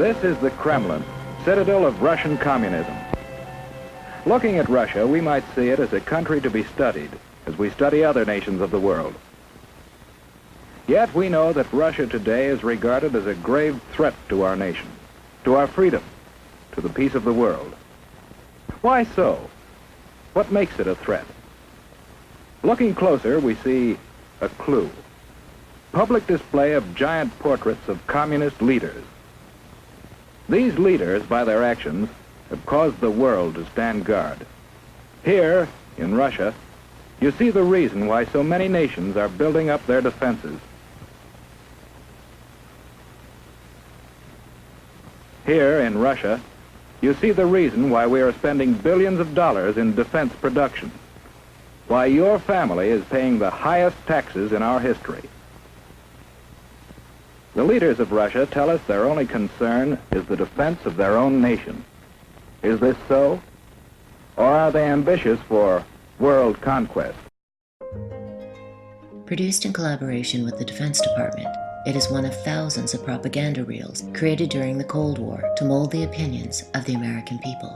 This is the Kremlin, citadel of Russian communism. Looking at Russia, we might see it as a country to be studied, as we study other nations of the world. Yet we know that Russia today is regarded as a grave threat to our nation, to our freedom, to the peace of the world. Why so? What makes it a threat? Looking closer, we see a clue. Public display of giant portraits of communist leaders. These leaders, by their actions, have caused the world to stand guard. Here, in Russia, you see the reason why so many nations are building up their defenses. Here, in Russia, you see the reason why we are spending billions of dollars in defense production, why your family is paying the highest taxes in our history. The leaders of Russia tell us their only concern is the defense of their own nation. Is this so? Or are they ambitious for world conquest? Produced in collaboration with the Defense Department, it is one of thousands of propaganda reels created during the Cold War to mold the opinions of the American people.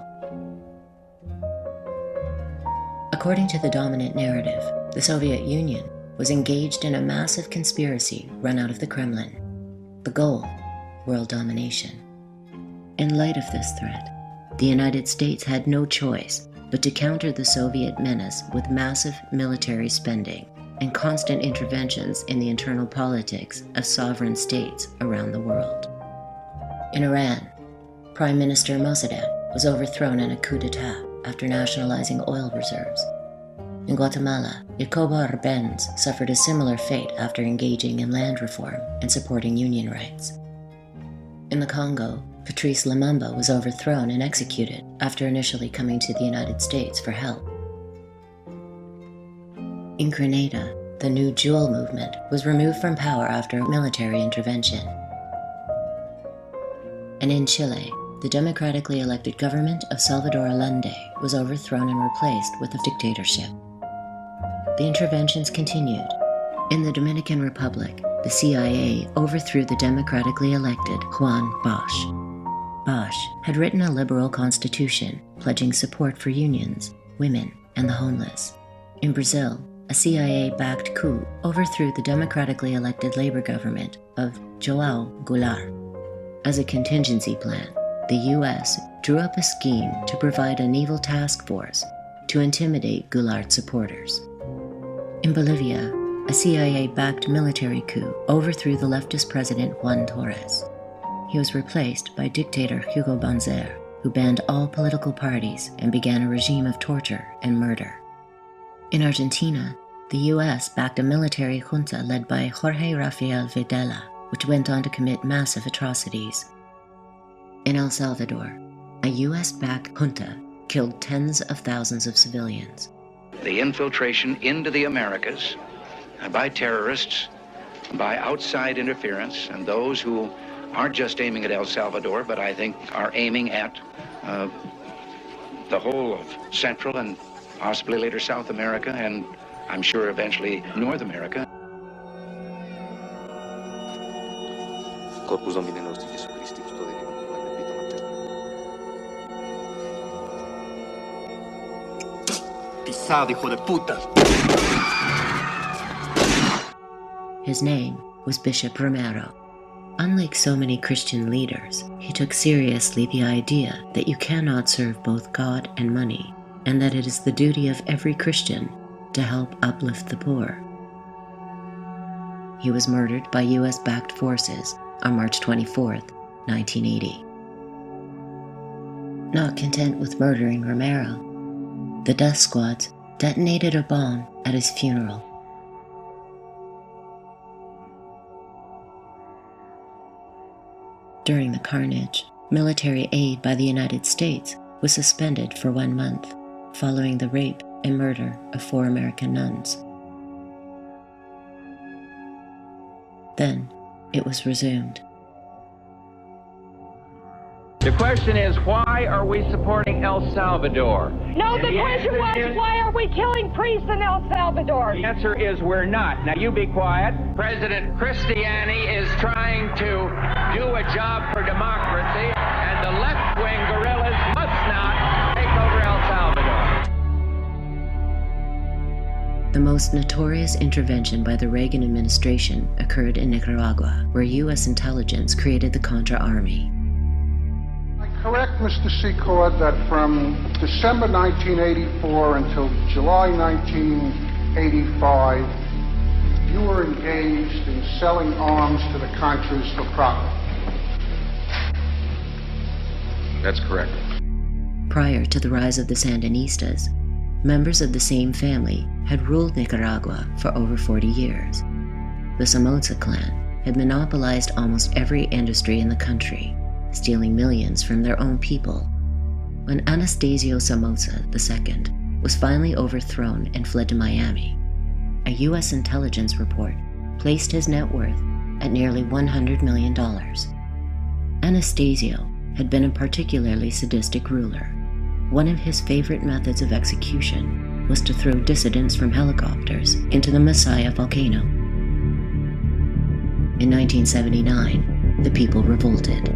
According to the dominant narrative, the Soviet Union was engaged in a massive conspiracy run out of the Kremlin. The goal, world domination. In light of this threat, the United States had no choice but to counter the Soviet menace with massive military spending and constant interventions in the internal politics of sovereign states around the world. In Iran, Prime Minister Mossadegh was overthrown in a coup d'etat after nationalizing oil reserves. In Guatemala, Jacobo Arbenz suffered a similar fate after engaging in land reform and supporting union rights. In the Congo, Patrice Lumumba was overthrown and executed after initially coming to the United States for help. In Grenada, the New Jewel movement was removed from power after military intervention. And in Chile, the democratically elected government of Salvador Allende was overthrown and replaced with a dictatorship. The interventions continued. In the Dominican Republic, the CIA overthrew the democratically elected Juan Bosch. Bosch had written a liberal constitution pledging support for unions, women, and the homeless. In Brazil, a CIA-backed coup overthrew the democratically elected labor government of João Goulart. As a contingency plan, the US drew up a scheme to provide a naval task force to intimidate Goulart's supporters. In Bolivia, a CIA-backed military coup overthrew the leftist president Juan Torres. He was replaced by dictator Hugo Banzer, who banned all political parties and began a regime of torture and murder. In Argentina, the US backed a military junta led by Jorge Rafael Videla, which went on to commit massive atrocities. In El Salvador, a US-backed junta killed tens of thousands of civilians. The infiltration into the Americas by terrorists, by outside interference, and those who aren't just aiming at El Salvador, but I think are aiming at the whole of Central and possibly later South America, and I'm sure eventually North America. Corpus Domini nostri Gesù Christi, custode di la vita materna. Pisado, hijo de puta! His name was Bishop Romero. Unlike so many Christian leaders, he took seriously the idea that you cannot serve both God and money, and that it is the duty of every Christian to help uplift the poor. He was murdered by US-backed forces on March 24, 1980. Not content with murdering Romero, the death squads detonated a bomb at his funeral. During the carnage, military aid by the United States was suspended for 1 month, following the rape and murder of 4 American nuns. Then, it was resumed. The question is, why are we supporting El Salvador? No, the question was, why are we killing priests in El Salvador? The answer is we're not. Now you be quiet. President Cristiani is trying to do a job for democracy, and the left-wing guerrillas must not take over El Salvador. The most notorious intervention by the Reagan administration occurred in Nicaragua, where U.S. intelligence created the Contra Army. Correct, Mr. Secor, that from December 1984 until July 1985, you were engaged in selling arms to the Contras for profit. That's correct. Prior to the rise of the Sandinistas, members of the same family had ruled Nicaragua for over 40 years. The Somoza clan had monopolized almost every industry in the country, stealing millions from their own people. When Anastasio Somoza II was finally overthrown and fled to Miami, a U.S. intelligence report placed his net worth at nearly $100 million. Anastasio had been a particularly sadistic ruler. One of his favorite methods of execution was to throw dissidents from helicopters into the Masaya volcano. In 1979, the people revolted.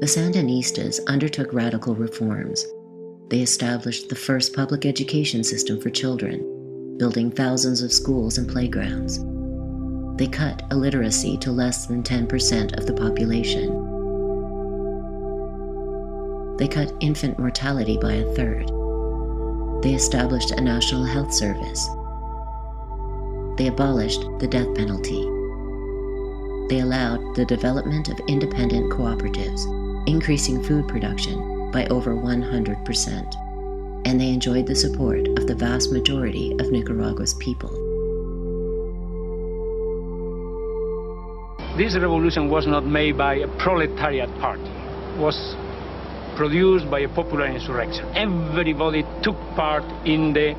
The Sandinistas undertook radical reforms. They established the first public education system for children, building thousands of schools and playgrounds. They cut illiteracy to less than 10% of the population. They cut infant mortality by a third. They established a national health service. They abolished the death penalty. They allowed the development of independent cooperatives, increasing food production by over 100%. And they enjoyed the support of the vast majority of Nicaragua's people. This revolution was not made by a proletariat party. It was produced by a popular insurrection. Everybody took part in the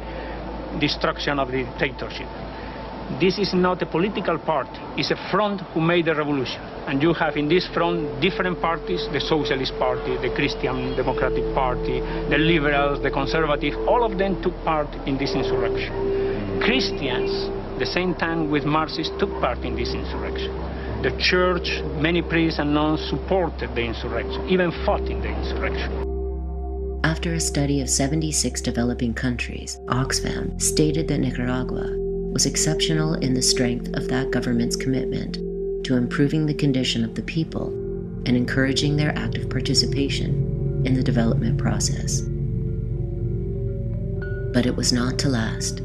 destruction of the dictatorship. This is not a political party. It's a front who made the revolution. And you have in this front different parties, the Socialist Party, the Christian Democratic Party, the Liberals, the Conservatives, all of them took part in this insurrection. Christians, the same time with Marxists, took part in this insurrection. The church, many priests and nuns supported the insurrection, even fought in the insurrection. After a study of 76 developing countries, Oxfam stated that Nicaragua was exceptional in the strength of that government's commitment to improving the condition of the people and encouraging their active participation in the development process. But it was not to last.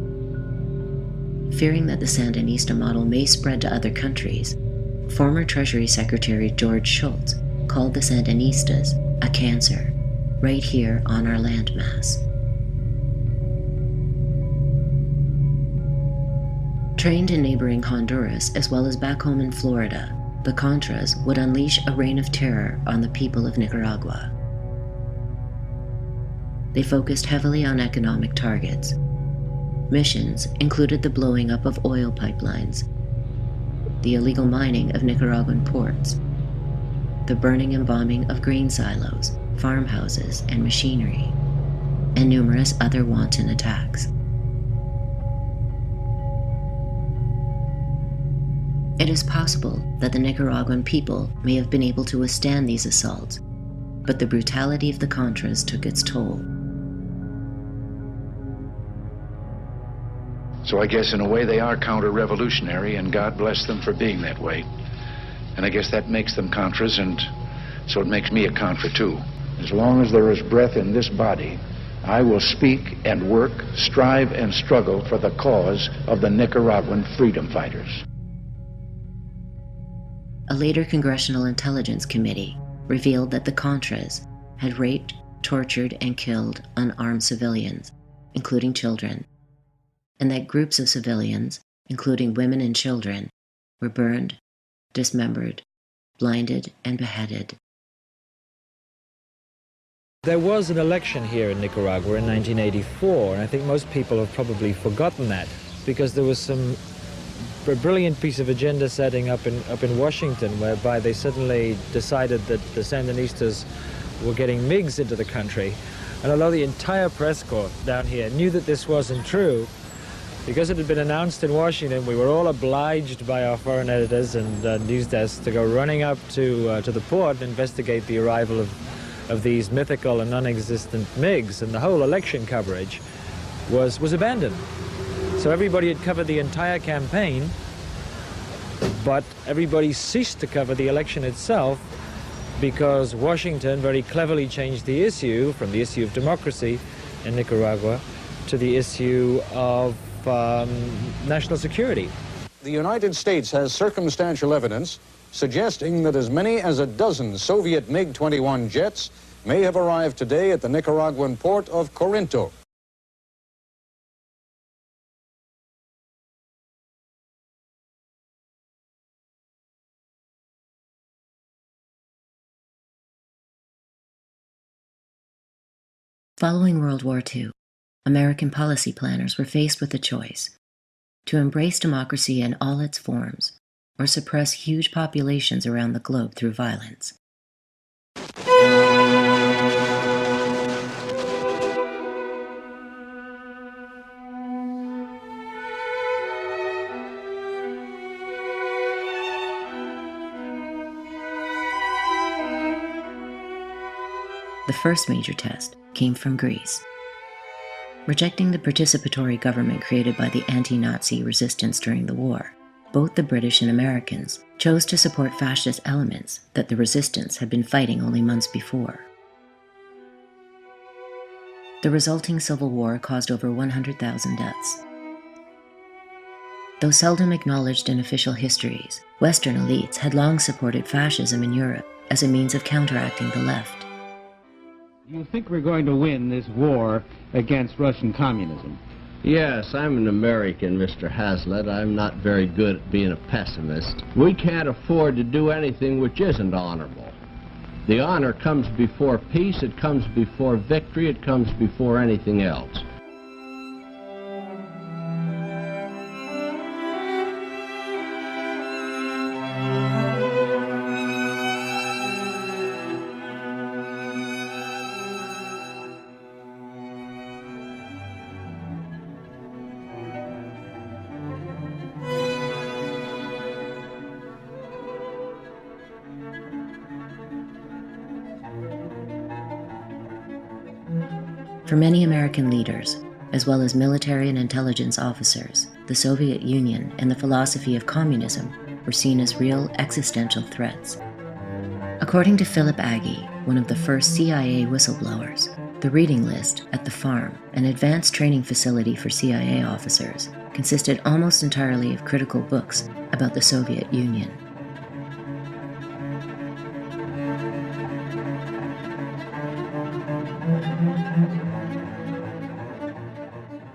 Fearing that the Sandinista model may spread to other countries, former Treasury Secretary George Shultz called the Sandinistas a cancer right here on our landmass. Trained in neighboring Honduras as well as back home in Florida, the Contras would unleash a reign of terror on the people of Nicaragua. They focused heavily on economic targets. Missions included the blowing up of oil pipelines, the illegal mining of Nicaraguan ports, the burning and bombing of grain silos, farmhouses, and machinery, and numerous other wanton attacks. It is possible that the Nicaraguan people may have been able to withstand these assaults, but the brutality of the Contras took its toll. So I guess in a way they are counter-revolutionary, and God bless them for being that way. And I guess that makes them Contras, and so it makes me a Contra too. As long as there is breath in this body, I will speak and work, strive and struggle for the cause of the Nicaraguan freedom fighters. A later Congressional Intelligence Committee revealed that the Contras had raped, tortured, and killed unarmed civilians, including children, and that groups of civilians including women and children, were burned, dismembered, blinded, and beheaded. There was an election here in Nicaragua in 1984, and I think most people have probably forgotten that, because there was a brilliant piece of agenda setting up in Washington, whereby they suddenly decided that the Sandinistas were getting MiGs into the country. And although the entire press corps down here knew that this wasn't true, because it had been announced in Washington, we were all obliged by our foreign editors and news desks to go running up to the port and investigate the arrival of these mythical and non-existent MiGs, and the whole election coverage was abandoned. So everybody had covered the entire campaign, but everybody ceased to cover the election itself, because Washington very cleverly changed the issue from the issue of democracy in Nicaragua to the issue of national security. The United States has circumstantial evidence suggesting that as many as a dozen Soviet MiG-21 jets may have arrived today at the Nicaraguan port of Corinto. Following World War II, American policy planners were faced with a choice: to embrace democracy in all its forms, or suppress huge populations around the globe through violence. The first major test came from Greece. Rejecting the participatory government created by the anti-Nazi resistance during the war, both the British and Americans chose to support fascist elements that the resistance had been fighting only months before. The resulting civil war caused over 100,000 deaths. Though seldom acknowledged in official histories, Western elites had long supported fascism in Europe as a means of counteracting the left. You think we're going to win this war against Russian communism? Yes, I'm an American, Mr. Hazlitt. I'm not very good at being a pessimist. We can't afford to do anything which isn't honorable. The honor comes before peace, it comes before victory, it comes before anything else. For many American leaders, as well as military and intelligence officers, the Soviet Union and the philosophy of communism were seen as real existential threats. According to Philip Agee, one of the first CIA whistleblowers, the reading list at the farm, an advanced training facility for CIA officers, consisted almost entirely of critical books about the Soviet Union.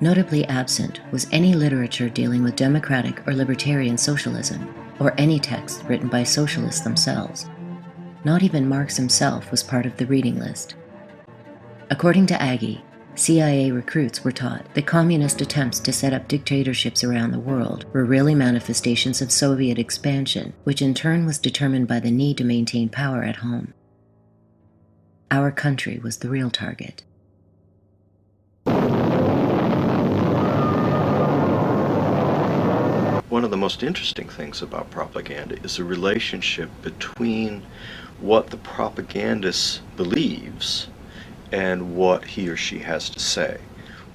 Notably absent was any literature dealing with democratic or libertarian socialism, or any text written by socialists themselves. Not even Marx himself was part of the reading list. According to Agee, CIA recruits were taught that communist attempts to set up dictatorships around the world were really manifestations of Soviet expansion, which in turn was determined by the need to maintain power at home. Our country was the real target. One of the most interesting things about propaganda is the relationship between what the propagandist believes and what he or she has to say.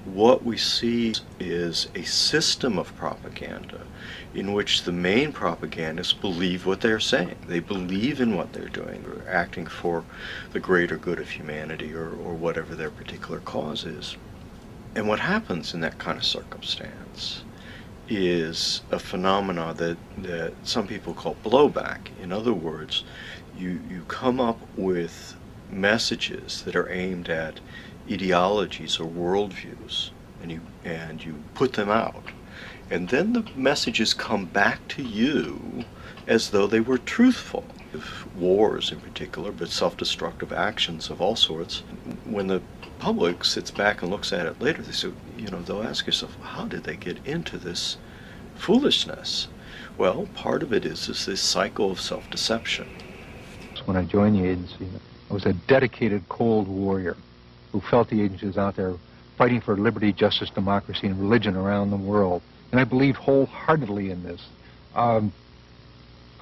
What we see is a system of propaganda in which the main propagandists believe what they're saying. They believe in what they're doing. They're acting for the greater good of humanity or whatever their particular cause is. And what happens in that kind of circumstance is a phenomena that some people call blowback. In other words, you come up with messages that are aimed at ideologies or worldviews, and you put them out, And then the messages come back to you as though they were truthful. Wars in particular, but self-destructive actions of all sorts. When the public sits back and looks at it later, they say, they'll ask yourself, how did they get into this foolishness? Well, part of it is this cycle of self-deception. When I joined the agency, I was a dedicated Cold Warrior who felt the agency was out there fighting for liberty, justice, democracy, and religion around the world. And I believed wholeheartedly in this.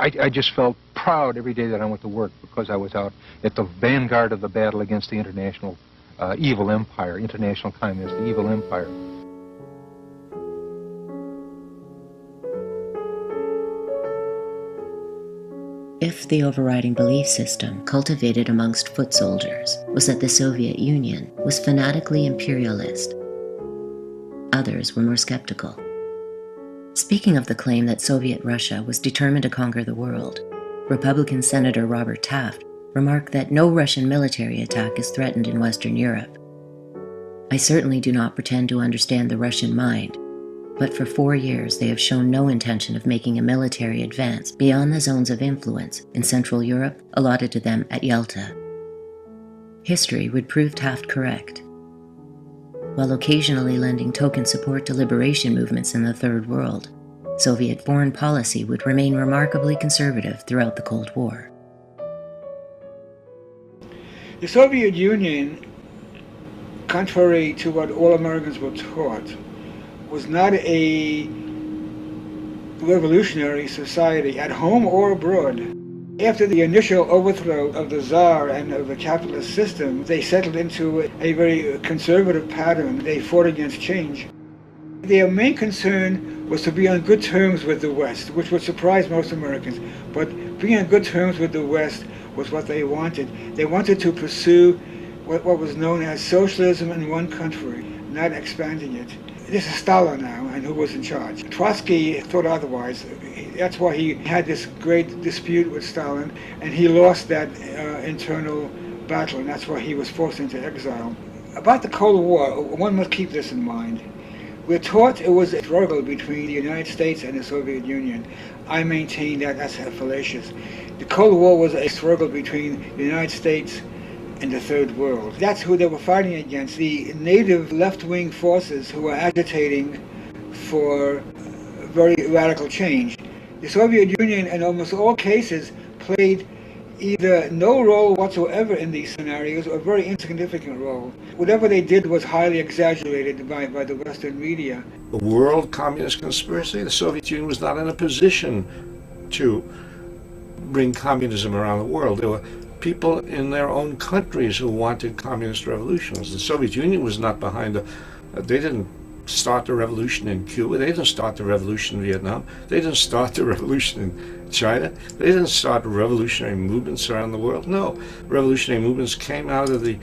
I just felt proud every day that I went to work because I was out at the vanguard of the battle against the international evil empire, international communist, the evil empire. If the overriding belief system cultivated amongst foot soldiers was that the Soviet Union was fanatically imperialist, others were more skeptical. Speaking of the claim that Soviet Russia was determined to conquer the world, Republican Senator Robert Taft remarked that no Russian military attack is threatened in Western Europe. I certainly do not pretend to understand the Russian mind, but for 4 years they have shown no intention of making a military advance beyond the zones of influence in Central Europe allotted to them at Yalta. History would prove Taft correct. While occasionally lending token support to liberation movements in the Third World, Soviet foreign policy would remain remarkably conservative throughout the Cold War. The Soviet Union, contrary to what all Americans were taught, was not a revolutionary society at home or abroad. After the initial overthrow of the Tsar and of the capitalist system, they settled into a very conservative pattern. They fought against change. Their main concern was to be on good terms with the West, which would surprise most Americans. But being on good terms with the West was what they wanted. They wanted to pursue what was known as socialism in one country, not expanding it. This is Stalin now, and who was in charge. Trotsky thought otherwise. That's why he had this great dispute with Stalin, and he lost that internal battle, and that's why he was forced into exile. About the Cold War, one must keep this in mind. We're taught it was a struggle between the United States and the Soviet Union. I maintain that that's fallacious. The Cold War was a struggle between the United States and the Third World. That's who they were fighting against, the native left-wing forces who were agitating for very radical change. The Soviet Union, in almost all cases, played either no role whatsoever in these scenarios or a very insignificant role. Whatever they did was highly exaggerated by the Western media. The world communist conspiracy, the Soviet Union was not in a position to bring communism around the world. There were people in their own countries who wanted communist revolutions. The Soviet Union was not behind they didn't start the revolution in Cuba. They didn't start the revolution in Vietnam. They didn't start the revolution in China. They didn't start revolutionary movements around the world. No, revolutionary movements came out of the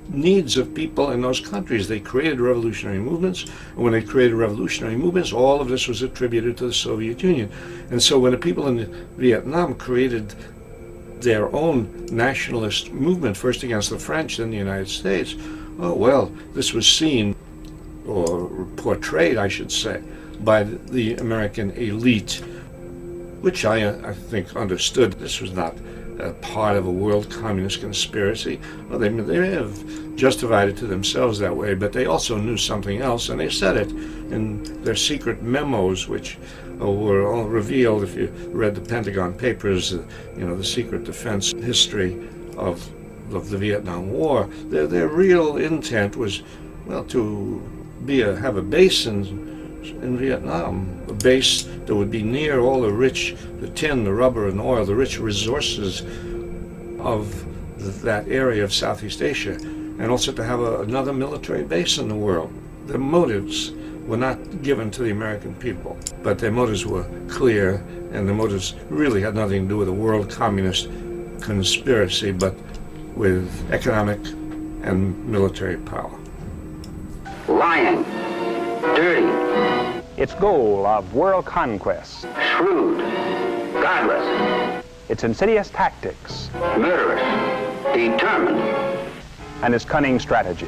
needs of people in those countries. They created revolutionary movements, and when they created revolutionary movements, all of this was attributed to the Soviet Union. And so when the people in Vietnam created their own nationalist movement, first against the French, then the United States, oh well, this was seen, or portrayed, I should say, by the American elite, which I think understood this was not part of a world communist conspiracy. Well, they may have justified it to themselves that way, but they also knew something else, and they said it in their secret memos, which were all revealed if you read the Pentagon Papers, the secret defense history of the Vietnam War. Their real intent was, well, to have a base in Vietnam, a base that would be near all the tin, the rubber, and oil, the rich resources of that area of Southeast Asia, and also to have another military base in the world. Their motives were not given to the American people, but their motives were clear, and their motives really had nothing to do with a world communist conspiracy, but with economic and military power. Lying, dirty, its goal of world conquest, shrewd, godless, its insidious tactics, murderous, determined, and its cunning strategy.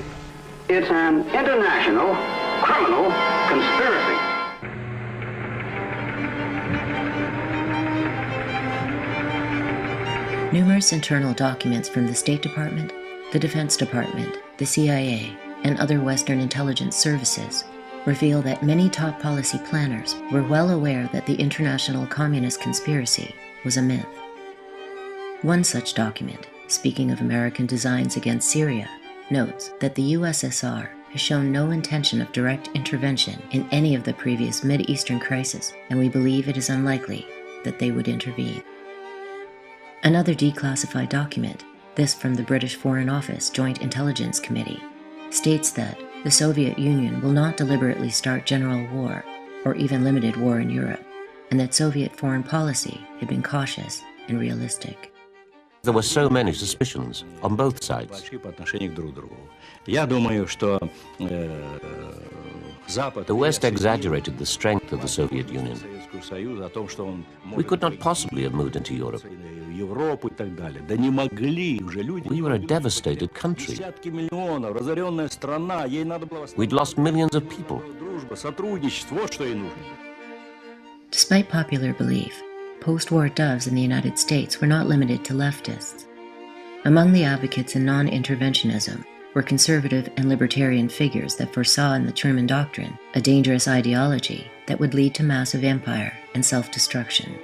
It's an international criminal conspiracy. Numerous internal documents from the State Department, the Defense Department, the CIA, and other Western intelligence services reveal that many top policy planners were well aware that the international communist conspiracy was a myth. One such document, speaking of American designs against Syria, notes that the USSR has shown no intention of direct intervention in any of the previous Mideastern crises, and we believe it is unlikely that they would intervene. Another declassified document, this from the British Foreign Office Joint Intelligence Committee, states that the Soviet Union will not deliberately start general war or even limited war in Europe, and that Soviet foreign policy had been cautious and realistic. There were so many suspicions on both sides. The West exaggerated the strength of the Soviet Union. We could not possibly have moved into Europe. We were a devastated country. We'd lost millions of people. Despite popular belief, post-war doves in the United States were not limited to leftists. Among the advocates in non-interventionism were conservative and libertarian figures that foresaw in the Truman Doctrine a dangerous ideology that would lead to massive empire and self-destruction.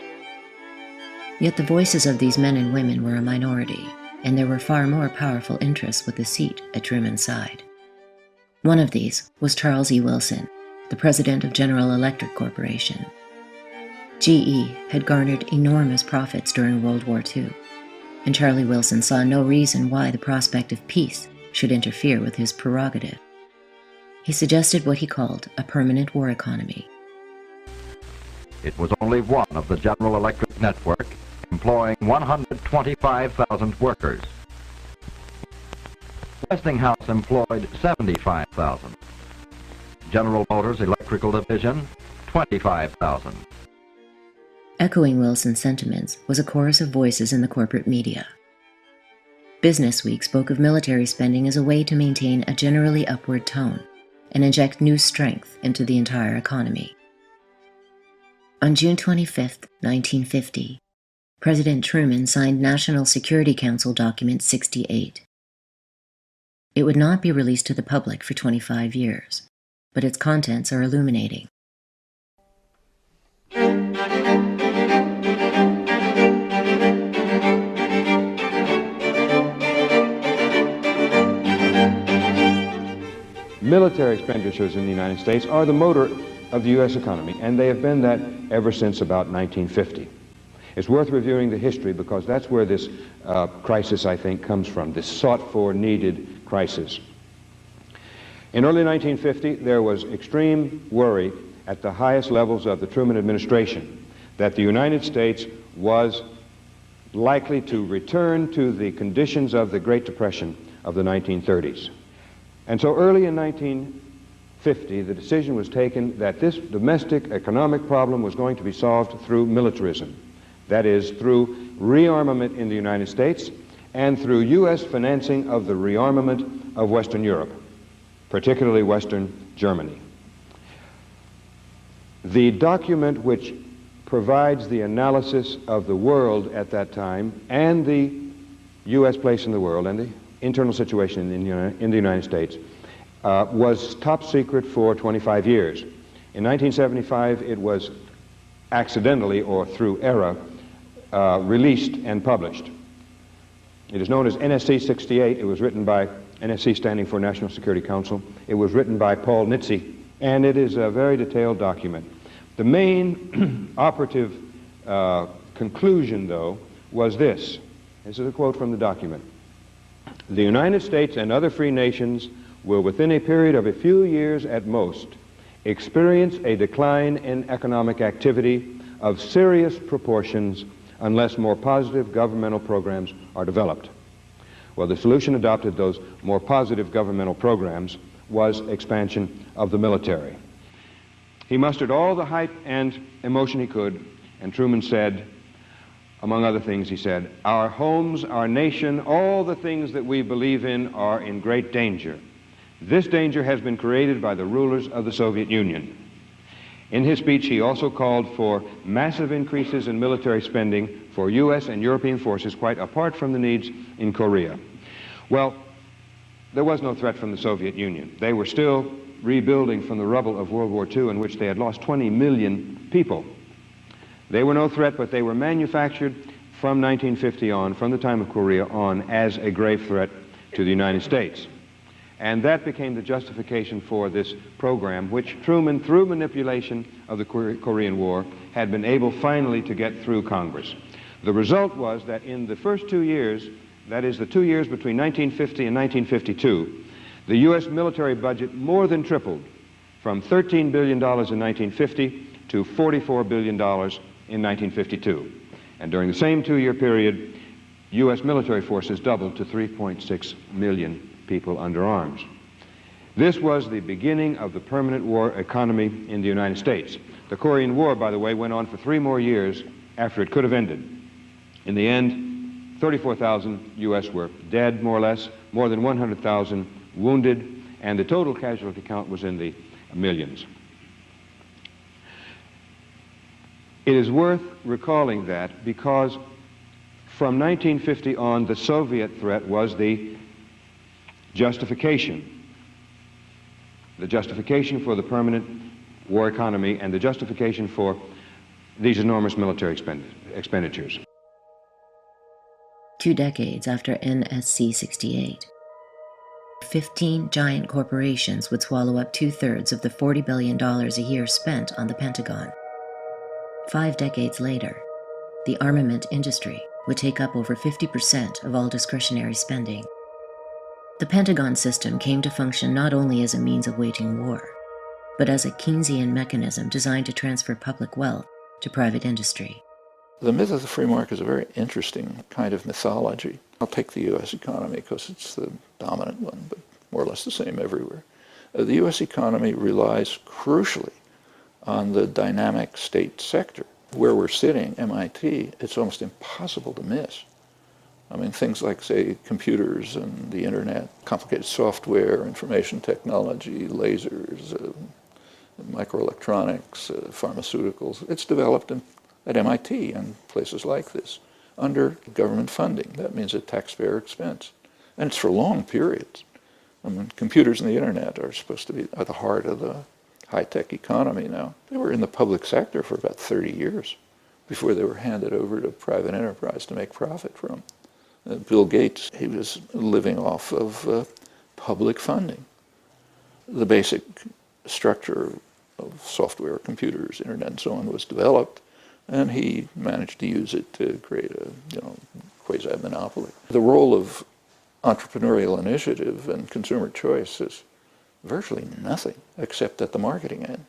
Yet the voices of these men and women were a minority, and there were far more powerful interests with a seat at Truman's side. One of these was Charles E. Wilson, the president of General Electric Corporation. GE had garnered enormous profits during World War II, and Charlie Wilson saw no reason why the prospect of peace should interfere with his prerogative. He suggested what he called a permanent war economy. It was only one of the General Electric network, employing 125,000 workers. Westinghouse employed 75,000. General Motors Electrical Division, 25,000. Echoing Wilson's sentiments was a chorus of voices in the corporate media. Business Week spoke of military spending as a way to maintain a generally upward tone and inject new strength into the entire economy. On June 25, 1950, President Truman signed National Security Council Document 68. It would not be released to the public for 25 years, but its contents are illuminating. Military expenditures in the United States are the motor of the U.S. economy, and they have been that ever since about 1950. It's worth reviewing the history because that's where this crisis, I think, comes from, this sought-for, needed crisis. In early 1950, there was extreme worry at the highest levels of the Truman administration that the United States was likely to return to the conditions of the Great Depression of the 1930s. And so early in 1950, the decision was taken that this domestic economic problem was going to be solved through militarism. That is, through rearmament in the United States and through U.S. financing of the rearmament of Western Europe, particularly Western Germany. The document which provides the analysis of the world at that time and the U.S. place in the world and the internal situation in the United States was top secret for 25 years. In 1975, it was accidentally or through error released and published. It is known as NSC 68. It was written by NSC, standing for National Security Council. It was written by Paul Nitze, and it is a very detailed document. The main operative conclusion, though, was this. This is a quote from the document. The United States and other free nations will, within a period of a few years at most, experience a decline in economic activity of serious proportions unless more positive governmental programs are developed. Well, the solution adopted, those more positive governmental programs, was expansion of the military. He mustered all the hype and emotion he could, and Truman said, among other things, he said, "Our homes, our nation, all the things that we believe in are in great danger. This danger has been created by the rulers of the Soviet Union." In his speech, he also called for massive increases in military spending for U.S. and European forces quite apart from the needs in Korea. Well, there was no threat from the Soviet Union. They were still rebuilding from the rubble of World War II, in which they had lost 20 million people. They were no threat, but they were manufactured from 1950 on, from the time of Korea on, as a grave threat to the United States. And that became the justification for this program, which Truman, through manipulation of the Korean War, had been able finally to get through Congress. The result was that in the first 2 years, that is the 2 years between 1950 and 1952, the U.S. military budget more than tripled, from $13 billion in 1950 to $44 billion in 1952. And during the same 2-year period, U.S. military forces doubled to 3.6 million people under arms. This was the beginning of the permanent war economy in the United States. The Korean War, by the way, went on for 3 more years after it could have ended. In the end, 34,000 U.S. were dead, more or less, more than 100,000 wounded, and the total casualty count was in the millions. It is worth recalling that because from 1950 on, the Soviet threat was the justification for the permanent war economy and the justification for these enormous military expenditures. 2 decades after NSC 68, 15 giant corporations would swallow up 2/3 of the $40 billion a year spent on the Pentagon. 5 decades later, the armament industry would take up over 50% of all discretionary spending. The Pentagon system came to function not only as a means of waging war, but as a Keynesian mechanism designed to transfer public wealth to private industry. The myth of the free market is a very interesting kind of mythology. I'll take the U.S. economy because it's the dominant one, but more or less the same everywhere. The U.S. economy relies crucially on the dynamic state sector. Where we're sitting, MIT, it's almost impossible to miss. I mean, things like, say, computers and the internet, complicated software, information technology, lasers, microelectronics, pharmaceuticals. It's developed at MIT and places like this under government funding. That means at taxpayer expense. And it's for long periods. I mean, computers and the internet are supposed to be at the heart of the high-tech economy now. They were in the public sector for about 30 years before they were handed over to private enterprise to make profit from. Bill Gates, he was living off of public funding. The basic structure of software, computers, internet, and so on was developed, and he managed to use it to create a quasi-monopoly. The role of entrepreneurial initiative and consumer choice is virtually nothing except at the marketing end.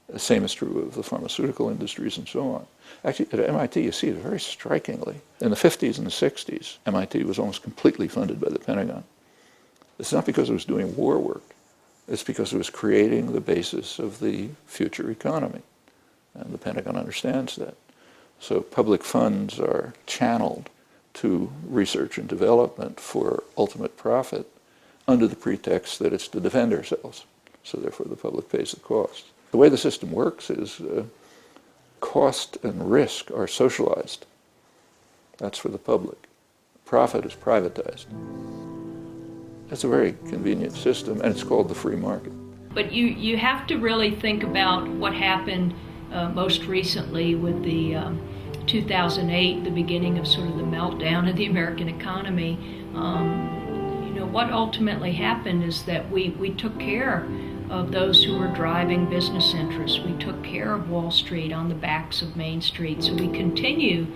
The same is true of the pharmaceutical industries and so on. Actually, at MIT, you see it very strikingly. In the 50s and the 60s, MIT was almost completely funded by the Pentagon. It's not because it was doing war work. It's because it was creating the basis of the future economy. And the Pentagon understands that. So public funds are channeled to research and development for ultimate profit under the pretext that it's to defend ourselves. So therefore the public pays the cost. The way the system works is cost and risk are socialized. That's for the public. Profit is privatized. That's a very convenient system, and it's called the free market. But you have to really think about what happened most recently with the 2008, the beginning of sort of the meltdown of the American economy. What ultimately happened is that we took care of those who were driving business interests. We took care of Wall Street on the backs of Main Street. So we continue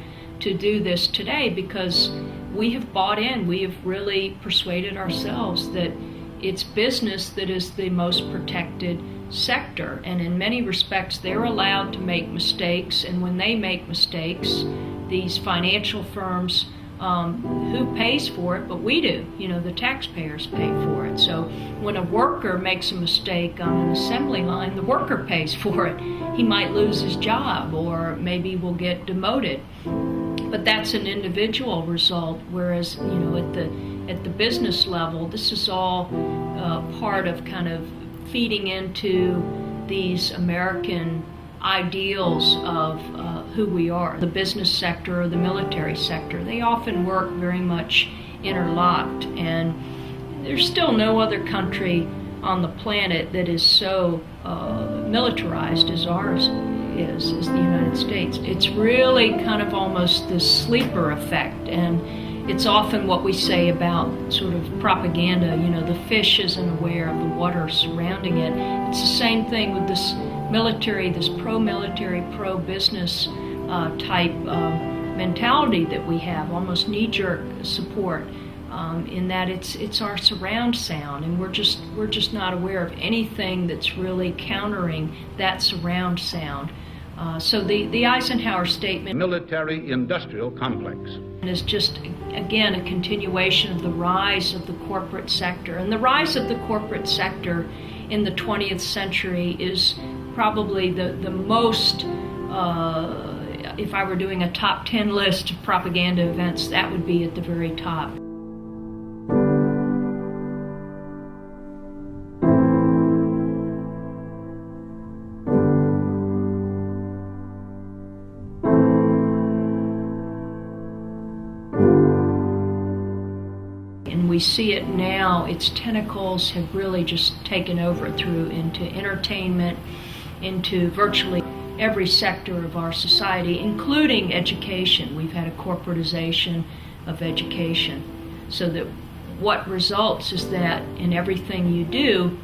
to do this today because we have bought in, we have really persuaded ourselves that it's business that is the most protected sector. And in many respects, they're allowed to make mistakes. And when they make mistakes, these financial firms, who pays for it? But we do. The taxpayers pay for it. So when a worker makes a mistake on an assembly line, the worker pays for it. He might lose his job or maybe will get demoted. But that's an individual result, whereas, at the business level, this is all part of kind of feeding into these American ideals of who we are. The business sector or the military sector, they often work very much interlocked, and there's still no other country on the planet that is so militarized as ours is the United States. It's really kind of almost this sleeper effect, and it's often what we say about sort of propaganda, you know, the fish isn't aware of the water surrounding it. It's the same thing with this military, this pro-military, pro-business type mentality that we have, almost knee-jerk support, in that it's our surround sound, and we're just not aware of anything that's really countering that surround sound. So the Eisenhower statement, military-industrial complex, is just, again, a continuation of the rise of the corporate sector. And the rise of the corporate sector in the 20th century is probably the most, if I were doing a top 10 list of propaganda events, that would be at the very top. We see it now, its tentacles have really just taken over through into entertainment, into virtually every sector of our society, including education. We've had a corporatization of education, so that what results is that in everything you do,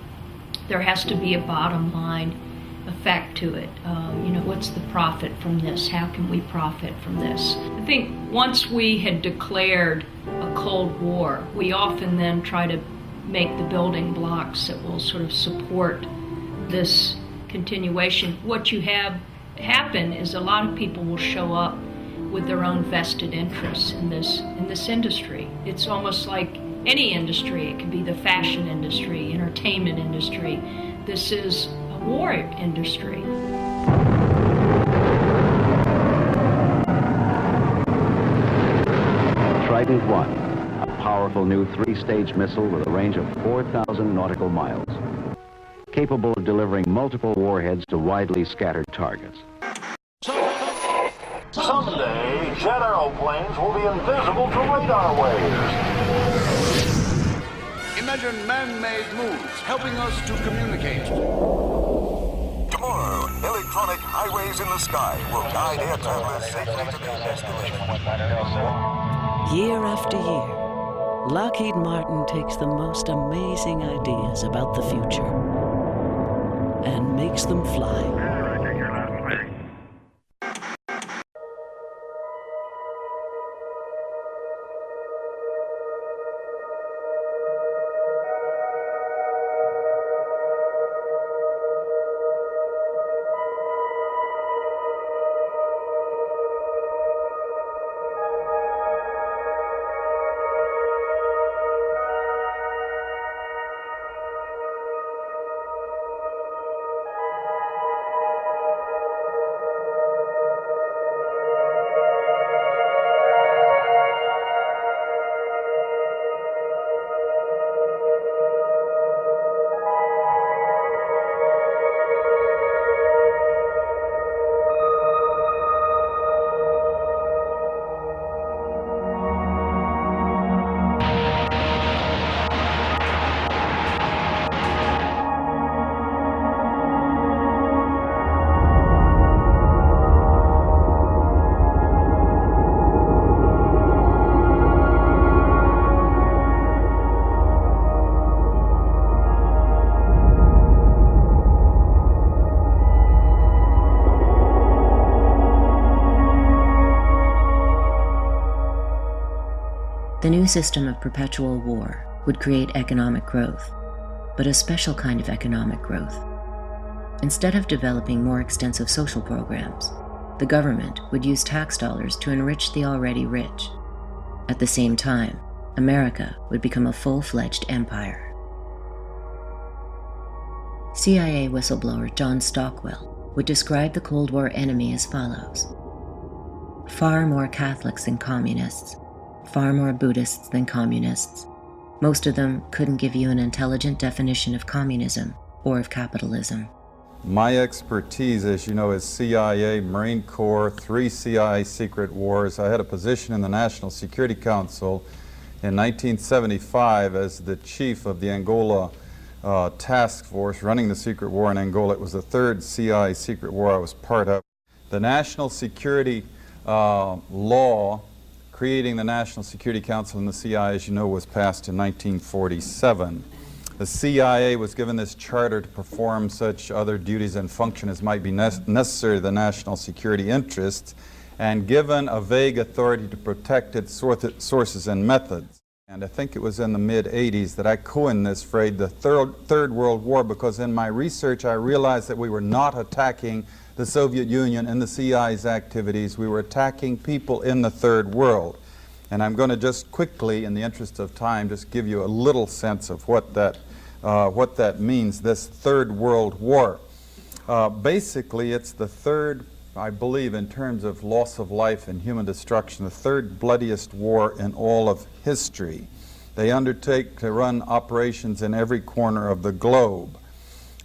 there has to be a bottom line effect to it. What's the profit from this? How can we profit from this? I think once we had declared a Cold War, we often then try to make the building blocks that will sort of support this continuation. What you have happen is a lot of people will show up with their own vested interests in this industry. It's almost like any industry. It could be the fashion industry, entertainment industry. This is a war industry. Trident 1, a powerful new 3-stage missile with a range of 4,000 nautical miles, capable of delivering multiple warheads to widely scattered targets. Someday, jet aeroplanes will be invisible to radar waves. Imagine man-made moves helping us to communicate. Tomorrow, electronic highways in the sky will guide air travelers safely to their destination. Year after year, Lockheed Martin takes the most amazing ideas about the future and makes them fly. The new system of perpetual war would create economic growth, but a special kind of economic growth. Instead of developing more extensive social programs, the government would use tax dollars to enrich the already rich. At the same time, America would become a full-fledged empire. CIA whistleblower John Stockwell would describe the Cold War enemy as follows: far more Catholics than communists, far more Buddhists than communists. Most of them couldn't give you an intelligent definition of communism or of capitalism. My expertise, as you know, is CIA, Marine Corps, 3 CIA secret wars. I had a position in the National Security Council in 1975 as the chief of the Angola task force running the secret war in Angola. It was the 3rd CIA secret war I was part of. The National Security law creating the National Security Council and the CIA, as you know, was passed in 1947. The CIA was given this charter to perform such other duties and function as might be necessary to the national security interests, and given a vague authority to protect its sources and methods. And I think it was in the mid-'80s that I coined this phrase, the Third World War, because in my research I realized that we were not attacking the Soviet Union and the CIA's activities. We were attacking people in the Third World. And I'm going to just quickly, in the interest of time, just give you a little sense of what that means, this Third World War. Basically, it's the third, I believe, in terms of loss of life and human destruction, the third bloodiest war in all of history. They undertake to run operations in every corner of the globe.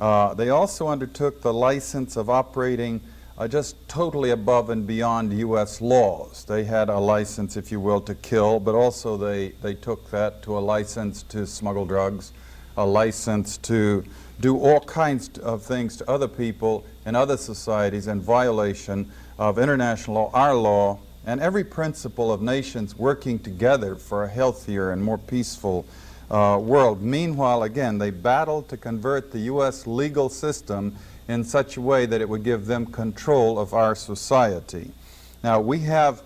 They also undertook the license of operating just totally above and beyond U.S. laws. They had a license, if you will, to kill, but also they took that to a license to smuggle drugs, a license to do all kinds of things to other people in other societies in violation of international law, our law, and every principle of nations working together for a healthier and more peaceful world. Meanwhile, again, they battled to convert the U.S. legal system in such a way that it would give them control of our society. Now, we have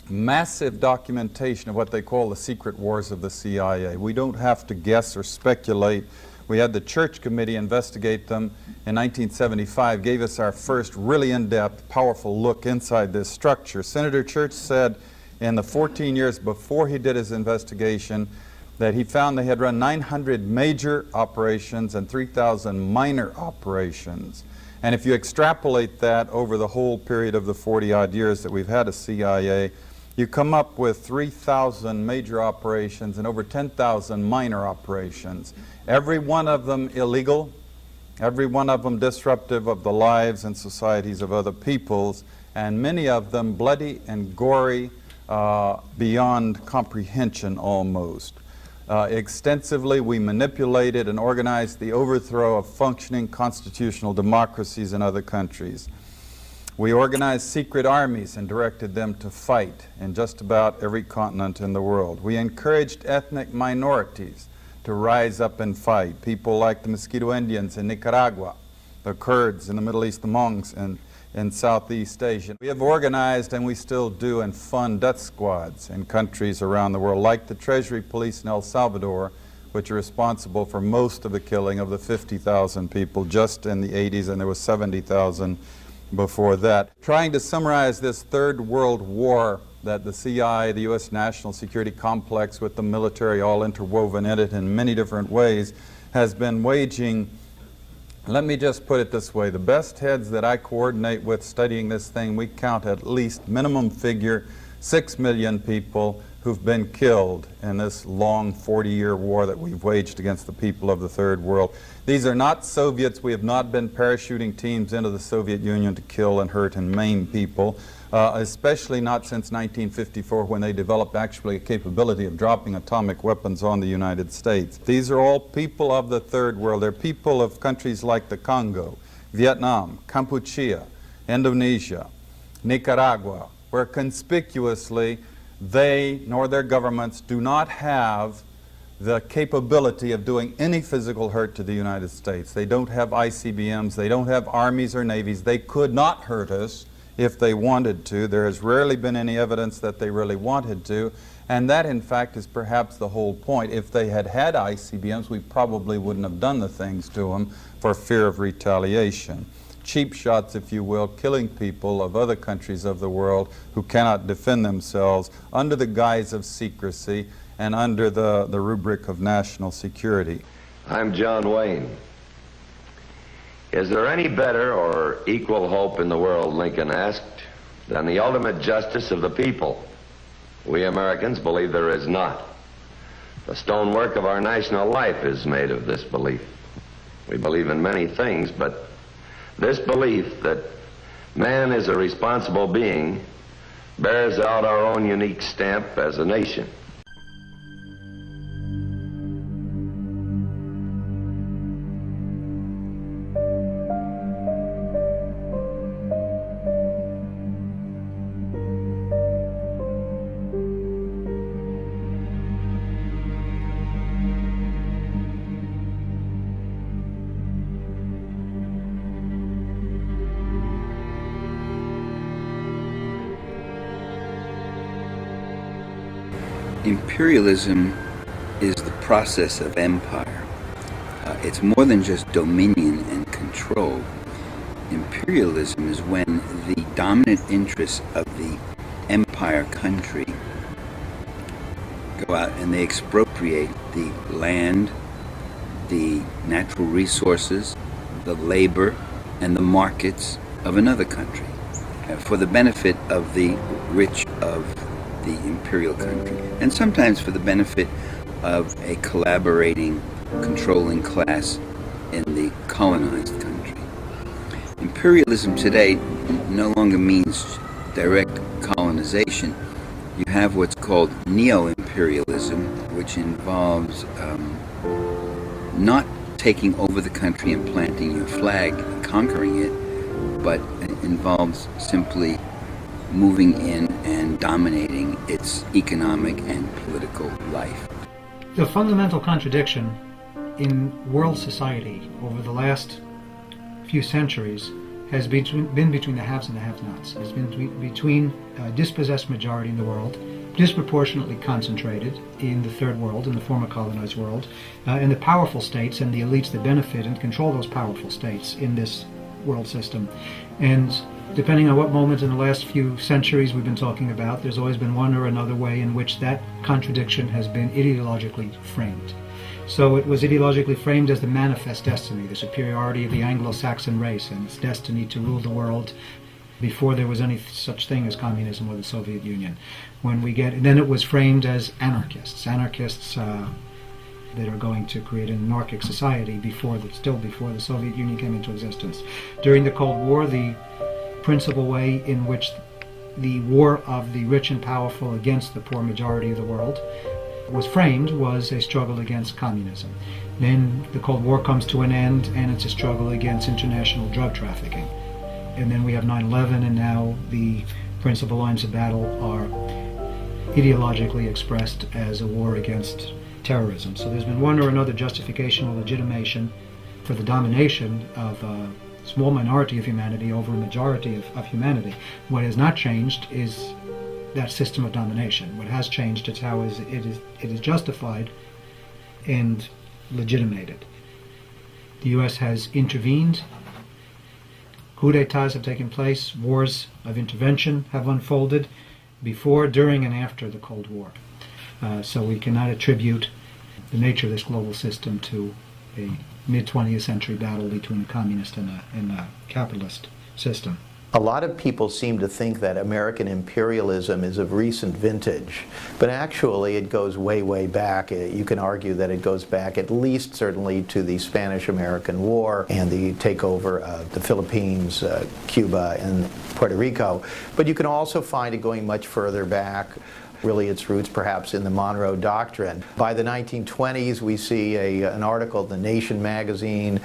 massive documentation of what they call the secret wars of the CIA. We don't have to guess or speculate. We had the Church Committee investigate them in 1975, gave us our first really in-depth, powerful look inside this structure. Senator Church said in the 14 years before he did his investigation that he found they had run 900 major operations and 3,000 minor operations. And if you extrapolate that over the whole period of the 40-odd years that we've had a CIA, you come up with 3,000 major operations and over 10,000 minor operations. Every one of them illegal, every one of them disruptive of the lives and societies of other peoples, and many of them bloody and gory beyond comprehension almost. Extensively, we manipulated and organized the overthrow of functioning constitutional democracies in other countries. We organized secret armies and directed them to fight in just about every continent in the world. We encouraged ethnic minorities to rise up and fight, people like the Mosquito Indians in Nicaragua, the Kurds in the Middle East, the Monks in Southeast Asia. We have organized, and we still do, and fund death squads in countries around the world, like the Treasury Police in El Salvador, which are responsible for most of the killing of the 50,000 people just in the 80s, and there was 70,000 before that. Trying to summarize this Third World War that the CIA, the U.S. national security complex with the military all interwoven in it in many different ways, has been waging. Let me just put it this way. The best heads that I coordinate with studying this thing, we count at least minimum figure 6 million people who've been killed in this long 40-year war that we've waged against the people of the Third World. These are not Soviets. We have not been parachuting teams into the Soviet Union to kill and hurt and maim people, especially not since 1954 when they developed actually a capability of dropping atomic weapons on the United States. These are all people of the Third World. They're people of countries like the Congo, Vietnam, Kampuchea, Indonesia, Nicaragua, where conspicuously they nor their governments do not have the capability of doing any physical hurt to the United States. They don't have ICBMs, they don't have armies or navies. They could not hurt us if they wanted to. There has rarely been any evidence that they really wanted to, and that in fact is perhaps the whole point. If they had had ICBMs, we probably wouldn't have done the things to them for fear of retaliation. Cheap shots, if you will, killing people of other countries of the world who cannot defend themselves under the guise of secrecy and under the rubric of national security. I'm John Wayne. Is there any better or equal hope in the world, Lincoln asked, than the ultimate justice of the people? We Americans believe there is not. The stonework of our national life is made of this belief. We believe in many things, but This belief that man is a responsible being bears out our own unique stamp as a nation. Imperialism is the process of empire. It's more than just dominion and control. Imperialism is when the dominant interests of the empire country go out and they expropriate the land, the natural resources, the labor, and the markets of another country for the benefit of the rich of the imperial country, and sometimes for the benefit of a collaborating, controlling class in the colonized country. Imperialism today no longer means direct colonization. You have what's called neo-imperialism, which involves not taking over the country and planting your flag and conquering it, but it involves simply moving in and dominating its economic and political life. The fundamental contradiction in world society over the last few centuries has been between the haves and the have-nots. It's been between a dispossessed majority in the world, disproportionately concentrated in the third world, in the former colonized world, and the powerful states and the elites that benefit and control those powerful states in this world system. And depending on what moment in the last few centuries we've been talking about, there's always been one or another way in which that contradiction has been ideologically framed. So it was ideologically framed as the manifest destiny, the superiority of the Anglo-Saxon race and its destiny to rule the world before there was any such thing as communism or the Soviet Union. Then it was framed as anarchists that are going to create an anarchic society still before the Soviet Union came into existence. During the Cold War, the principal way in which the war of the rich and powerful against the poor majority of the world was framed was a struggle against communism. Then the Cold War comes to an end and it's a struggle against international drug trafficking. And then we have 9/11, and now the principal lines of battle are ideologically expressed as a war against terrorism. So there's been one or another justification or legitimation for the domination of a small minority of humanity over a majority of humanity. What has not changed is that system of domination. What has changed is how it is justified and legitimated. The U.S. has intervened. Coup d'etats have taken place. Wars of intervention have unfolded before, during, and after the Cold War. So we cannot attribute the nature of this global system to a mid-20th century battle between a communist and a capitalist system. A lot of people seem to think that American imperialism is of recent vintage, but actually it goes way, way back. You can argue that it goes back at least certainly to the Spanish-American War and the takeover of the Philippines, Cuba, and Puerto Rico. But you can also find it going much further back. Really, its roots perhaps in the Monroe Doctrine. By the 1920s, we see an article in The Nation magazine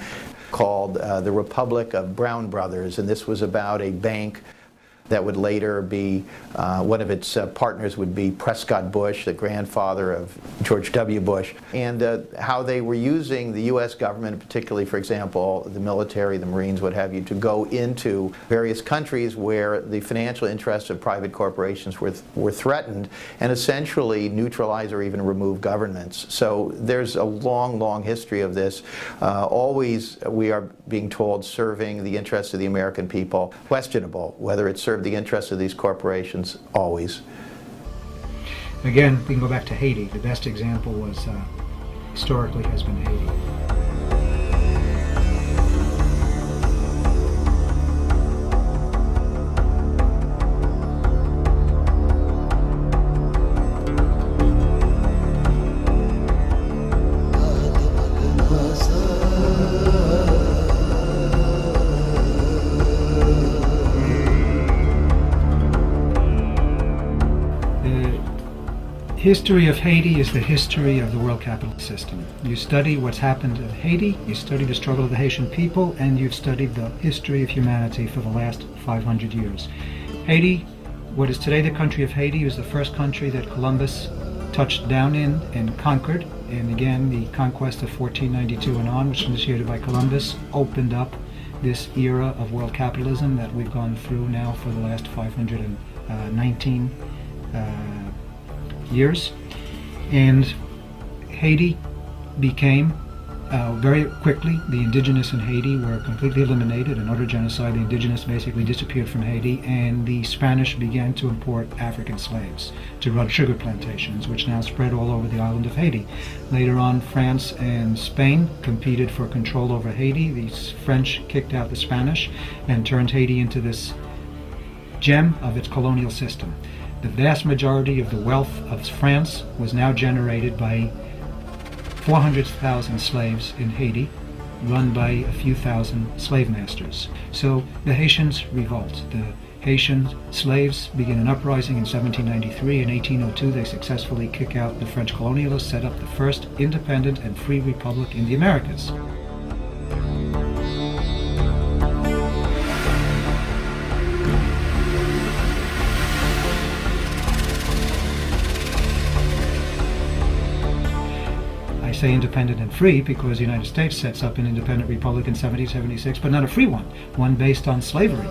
called The Republic of Brown Brothers, and this was about a bank that would later be, one of its partners would be Prescott Bush, the grandfather of George W. Bush, and how they were using the U.S. government, particularly, for example, the military, the Marines, what have you, to go into various countries where the financial interests of private corporations were threatened and essentially neutralize or even remove governments. So there's a long, long history of this. Always, we are being told, serving the interests of the American people. Questionable whether it served the interests of these corporations, always. Again, we can go back to Haiti. The best example was, historically, has been Haiti. history of Haiti is the history of the world capitalist system. You study what's happened in Haiti, you study the struggle of the Haitian people, and you've studied the history of humanity for the last 500 years. Haiti, what is today the country of Haiti, was the first country that Columbus touched down in and conquered. And again, the conquest of 1492 and on, which was initiated by Columbus, opened up this era of world capitalism that we've gone through now for the last 519 years. And Haiti became very quickly, the indigenous in Haiti were completely eliminated, an utter genocide. The indigenous basically disappeared from Haiti, and the Spanish began to import African slaves to run sugar plantations, which now spread all over the island of Haiti. Later on, France and Spain competed for control over Haiti. The French kicked out the Spanish and turned Haiti into this gem of its colonial system. The vast majority of the wealth of France was now generated by 400,000 slaves in Haiti, run by a few thousand slave masters. So the Haitians revolt. The Haitian slaves begin an uprising in 1793. In 1802, they successfully kick out the French colonialists, set up the first independent and free republic in the Americas. I say independent and free because the United States sets up an independent republic in 1776, but not a free one based on slavery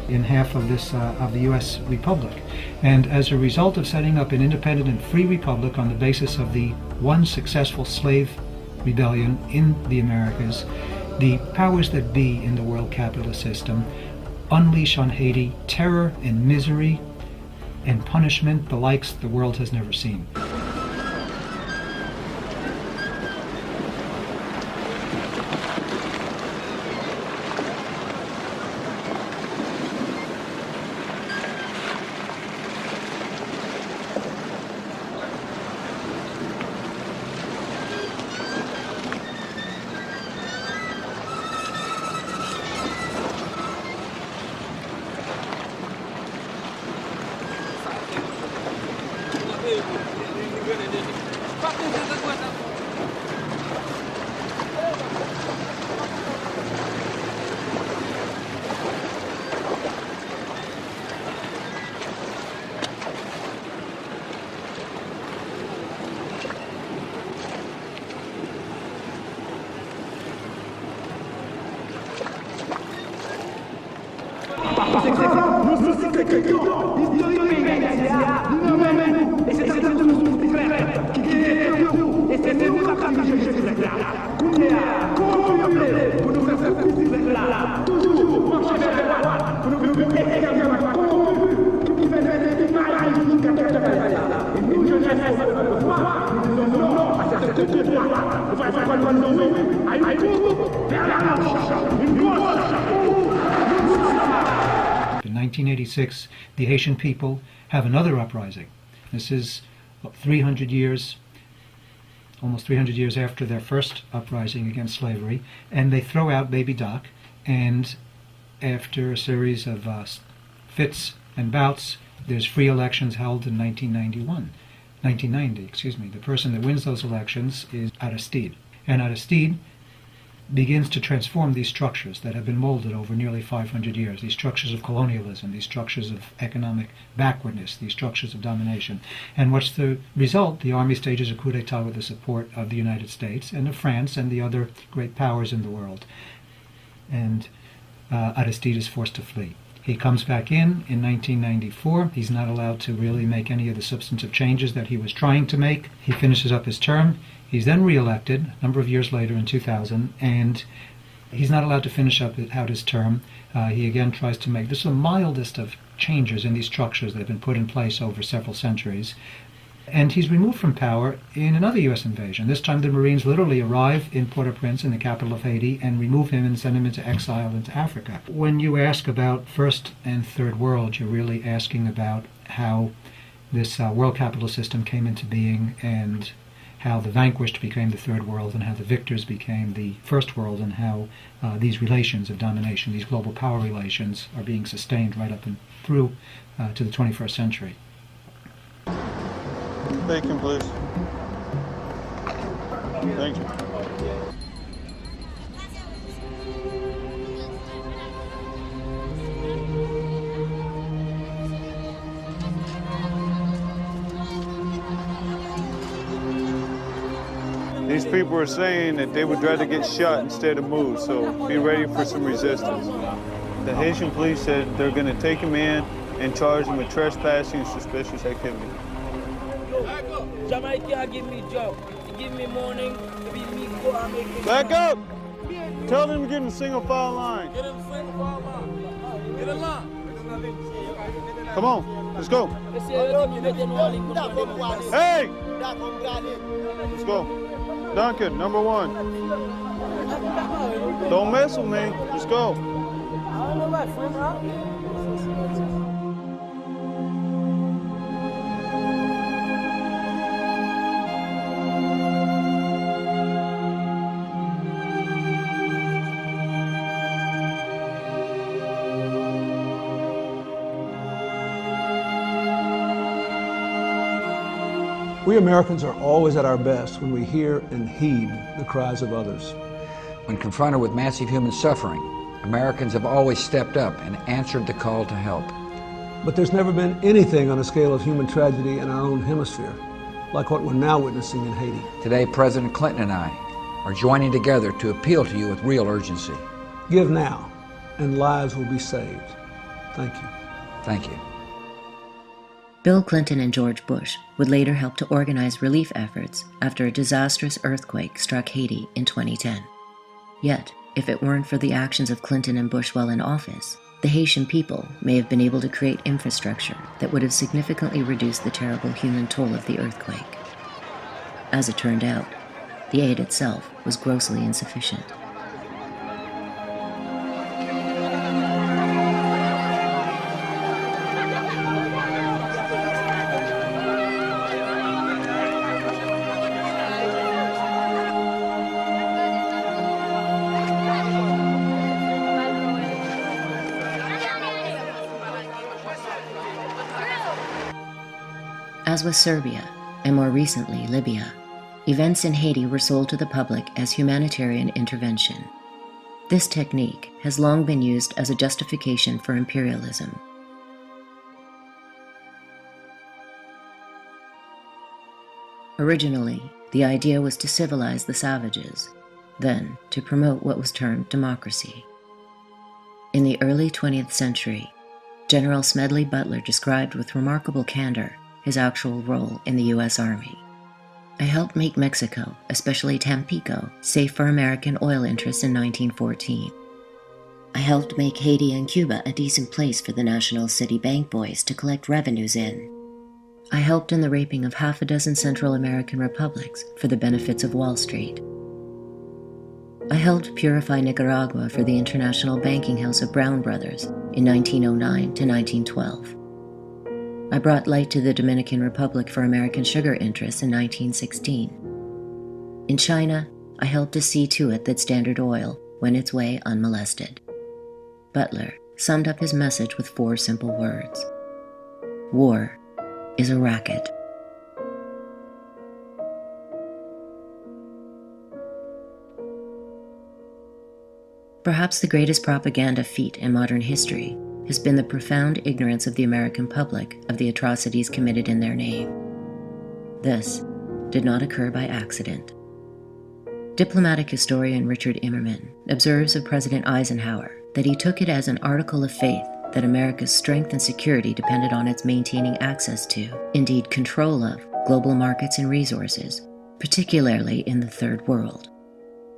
in half of this of the U.S. republic. And as a result of setting up an independent and free republic on the basis of the one successful slave rebellion in the Americas, the powers that be in the world capitalist system unleash on Haiti terror and misery and punishment the likes the world has never seen. In 1986, the Haitian people have another uprising. This is 300 years, almost 300 years after their first uprising against slavery, and they throw out Baby Doc, and after a series of fits and bouts, there's free elections held in 1990. The person that wins those elections is Aristide. And Aristide begins to transform these structures that have been molded over nearly 500 years, these structures of colonialism, these structures of economic backwardness, these structures of domination. And what's the result? The army stages a coup d'etat with the support of the United States and of France and the other great powers in the world. And Aristide is forced to flee. He comes back in 1994. He's not allowed to really make any of the substantive changes that he was trying to make. He finishes up his term. He's then re-elected a number of years later in 2000, and he's not allowed to finish out his term. He again tries to make this the mildest of changes in these structures that have been put in place over several centuries. And he's removed from power in another U.S. invasion. This time the Marines literally arrive in Port-au-Prince, in the capital of Haiti, and remove him and send him into exile into Africa. When you ask about First and Third World, you're really asking about how this world capitalist system came into being, and how the vanquished became the Third World, and how the victors became the First World, and how these relations of domination, these global power relations, are being sustained right up and through to the 21st century. Bacon, please. Thank you. These people are saying that they would rather get shot instead of move, so be ready for some resistance. The Haitian police said they're going to take him in and charge him with trespassing and suspicious activity. Jamaica give me job. He give me morning, give me go and make it. Back up! Tell them to get in the single file line. Get in the single file line. Get in line. Come on, let's go. Hey! Let's go. Duncan, number 1. Don't mess with me. Let's go. We Americans are always at our best when we hear and heed the cries of others. When confronted with massive human suffering, Americans have always stepped up and answered the call to help. But there's never been anything on a scale of human tragedy in our own hemisphere, like what we're now witnessing in Haiti. Today, President Clinton and I are joining together to appeal to you with real urgency. Give now, and lives will be saved. Thank you. Thank you. Bill Clinton and George Bush would later help to organize relief efforts after a disastrous earthquake struck Haiti in 2010. Yet, if it weren't for the actions of Clinton and Bush while in office, the Haitian people may have been able to create infrastructure that would have significantly reduced the terrible human toll of the earthquake. As it turned out, the aid itself was grossly insufficient. As with Serbia, and more recently Libya, events in Haiti were sold to the public as humanitarian intervention. This technique has long been used as a justification for imperialism. Originally, the idea was to civilize the savages, then to promote what was termed democracy. In the early 20th century, General Smedley Butler described with remarkable candor his actual role in the U.S. Army. I helped make Mexico, especially Tampico, safe for American oil interests in 1914. I helped make Haiti and Cuba a decent place for the National City Bank boys to collect revenues in. I helped in the raping of half a dozen Central American republics for the benefits of Wall Street. I helped purify Nicaragua for the International Banking House of Brown Brothers in 1909 to 1912. I brought light to the Dominican Republic for American sugar interests in 1916. In China, I helped to see to it that Standard Oil went its way unmolested. Butler summed up his message with 4 simple words. War is a racket. Perhaps the greatest propaganda feat in modern history has been the profound ignorance of the American public of the atrocities committed in their name. This did not occur by accident. Diplomatic historian Richard Immerman observes of President Eisenhower that he took it as an article of faith that America's strength and security depended on its maintaining access to, indeed control of, global markets and resources, particularly in the Third World.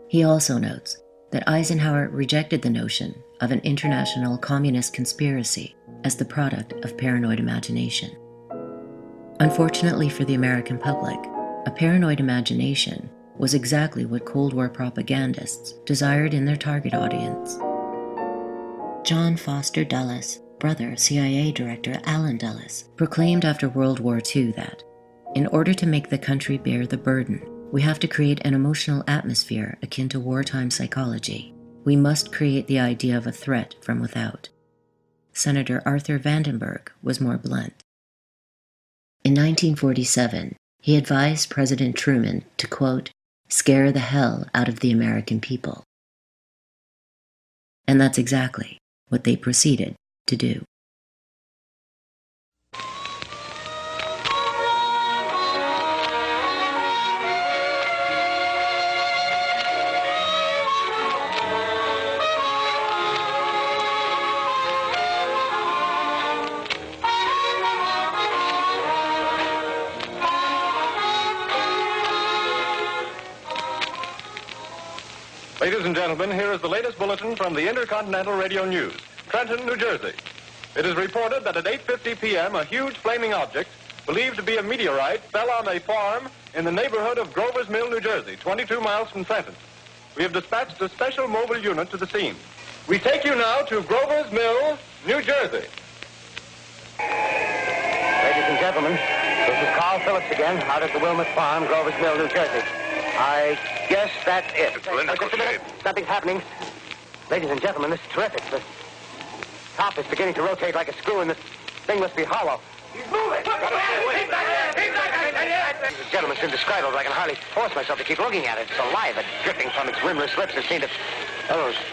He also notes that Eisenhower rejected the notion of an international communist conspiracy as the product of paranoid imagination. Unfortunately for the American public, a paranoid imagination was exactly what Cold War propagandists desired in their target audience. John Foster Dulles, brother of CIA Director Allen Dulles, proclaimed after World War II that, in order to make the country bear the burden, we have to create an emotional atmosphere akin to wartime psychology. We must create the idea of a threat from without. Senator Arthur Vandenberg was more blunt. In 1947, he advised President Truman to, quote, scare the hell out of the American people. And that's exactly what they proceeded to do. Ladies and gentlemen, here is the latest bulletin from the Intercontinental Radio News, Trenton, New Jersey. It is reported that at 8:50 p.m., a huge flaming object, believed to be a meteorite, fell on a farm in the neighborhood of Grover's Mill, New Jersey, 22 miles from Trenton. We have dispatched a special mobile unit to the scene. We take you now to Grover's Mill, New Jersey. Ladies and gentlemen, this is Carl Phillips again, out at the Wilmot Farm, Grover's Mill, New Jersey. I guess that's it. It's cylindrical shape. Something's happening. Ladies and gentlemen, this is terrific. The top is beginning to rotate like a screw, and this thing must be hollow. He's moving! Gentlemen, it's indescribable. I can hardly force myself to keep looking at it. It's alive and dripping from its rimless lips. It seems to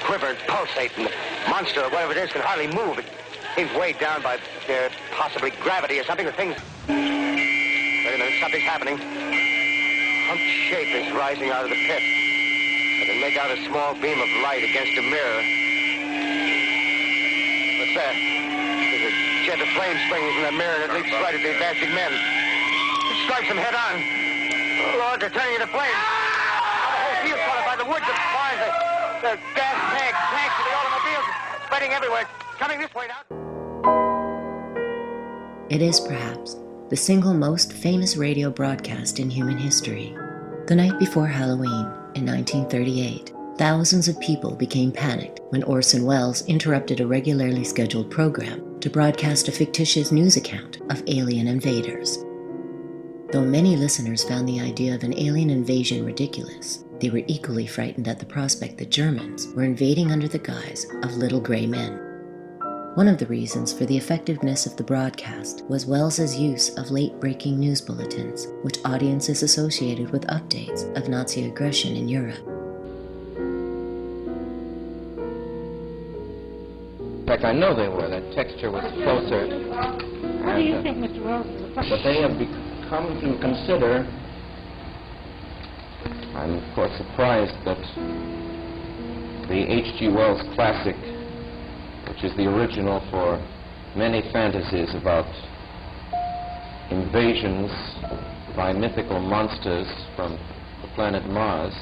quiver and pulsate, and the monster, or whatever it is, can hardly move. It seems weighed down by possibly gravity or something. The thing's... Wait a minute, something's happening. Humped shape is rising out of the pit. I can make out a small beam of light against a mirror. What's that? There's a jet of flame springing from that mirror, and it leaps right at the advancing men. It strikes them head on. Oh, Lord, they're turning into flames. The whole field's caught up by the woods, the barns, the gas tanks of the automobiles, spreading everywhere. Coming this way now. It is perhaps the single most famous radio broadcast in human history. The night before Halloween in 1938, thousands of people became panicked when Orson Welles interrupted a regularly scheduled program to broadcast a fictitious news account of alien invaders. Though many listeners found the idea of an alien invasion ridiculous, they were equally frightened at the prospect that Germans were invading under the guise of little gray men. One of the reasons for the effectiveness of the broadcast was Welles's use of late-breaking news bulletins, which audiences associated with updates of Nazi aggression in Europe. In fact, I know they were. That texture was closer. What do you think, Mr. Wilson? But they have come to consider... I'm, of course, surprised that the H.G. Wells classic, which is the original for many fantasies about invasions by mythical monsters from the planet Mars.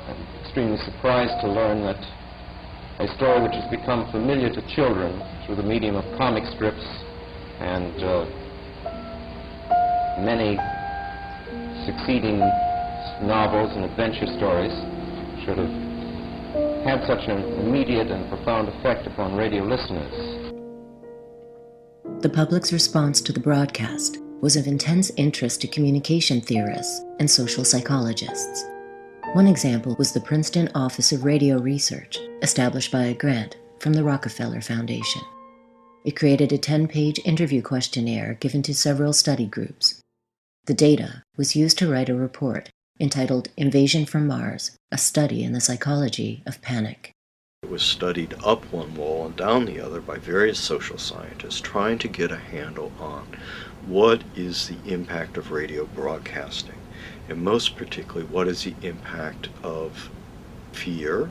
I'm extremely surprised to learn that a story which has become familiar to children through the medium of comic strips and many succeeding novels and adventure stories should have had such an immediate and profound effect upon radio listeners. The public's response to the broadcast was of intense interest to communication theorists and social psychologists. One example was the Princeton Office of Radio Research, established by a grant from the Rockefeller Foundation. It created a 10-page interview questionnaire given to several study groups. The data was used to write a report entitled Invasion from Mars, a study in the psychology of panic. It was studied up one wall and down the other by various social scientists trying to get a handle on what is the impact of radio broadcasting, and most particularly what is the impact of fear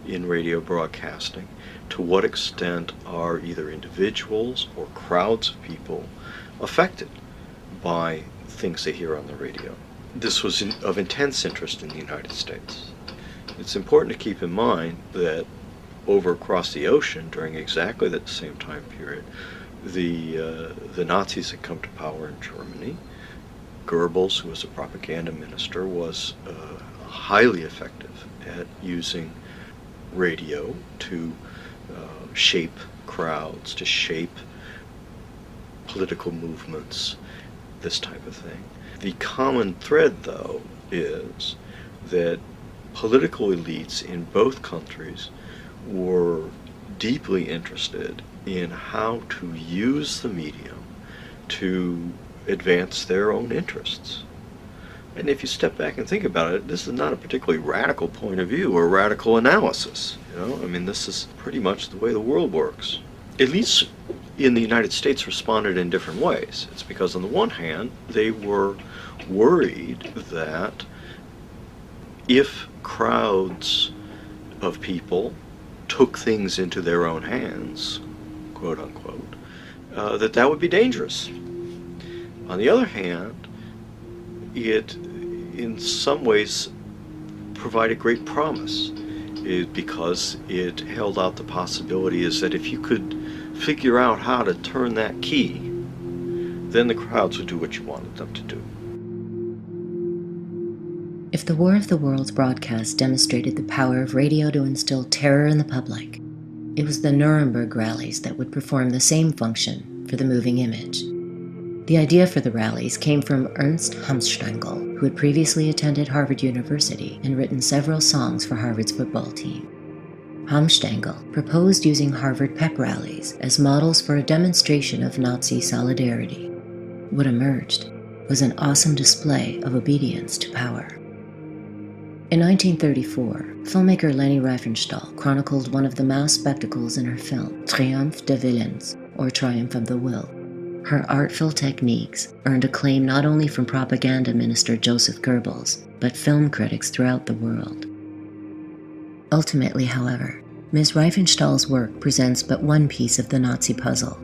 in radio broadcasting, to what extent are either individuals or crowds of people affected by things they hear on the radio. This was of intense interest in the United States. It's important to keep in mind that over across the ocean during exactly that same time period, the Nazis had come to power in Germany. Goebbels, who was a propaganda minister, was highly effective at using radio to shape crowds, to shape political movements, this type of thing. The common thread, though, is that political elites in both countries were deeply interested in how to use the medium to advance their own interests. And if you step back and think about it, this is not a particularly radical point of view or radical analysis. You know, I mean, this is pretty much the way the world works. At least in the United States responded in different ways. It's because on the one hand, they were worried that if crowds of people took things into their own hands, quote unquote, that would be dangerous. On the other hand, it in some ways provided great promise, because it held out the possibility is that if you could figure out how to turn that key, then the crowds would do what you wanted them to do. If the War of the Worlds broadcast demonstrated the power of radio to instill terror in the public, it was the Nuremberg rallies that would perform the same function for the moving image. The idea for the rallies came from Ernst Hamstangl, who had previously attended Harvard University and written several songs for Harvard's football team. Hamstangl proposed using Harvard pep rallies as models for a demonstration of Nazi solidarity. What emerged was an awesome display of obedience to power. In 1934, filmmaker Leni Riefenstahl chronicled one of the mass spectacles in her film, Triomphe des Willens, or Triumph of the Will. Her artful techniques earned acclaim not only from propaganda minister Joseph Goebbels, but film critics throughout the world. Ultimately, however, Ms. Riefenstahl's work presents but one piece of the Nazi puzzle.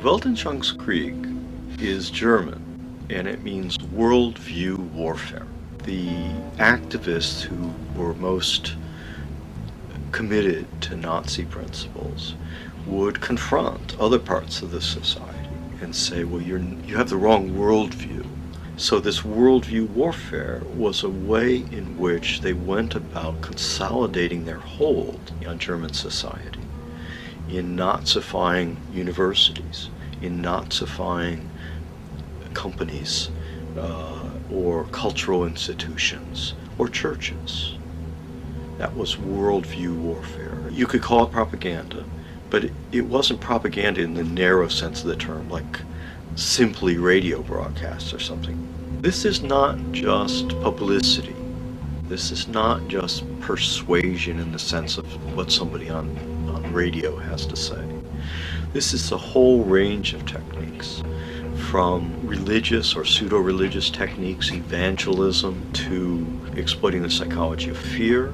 Weltanschauungskrieg is German, and it means worldview warfare. The activists who were most committed to Nazi principles would confront other parts of the society and say, well, you have the wrong worldview. So this worldview warfare was a way in which they went about consolidating their hold on German society, in Nazifying universities, in Nazifying companies, or cultural institutions, or churches. That was worldview warfare. You could call it propaganda, but it wasn't propaganda in the narrow sense of the term, like simply radio broadcasts or something. This is not just publicity. This is not just persuasion in the sense of what somebody on radio has to say. This is a whole range of techniques, from religious or pseudo-religious techniques, evangelism, to exploiting the psychology of fear,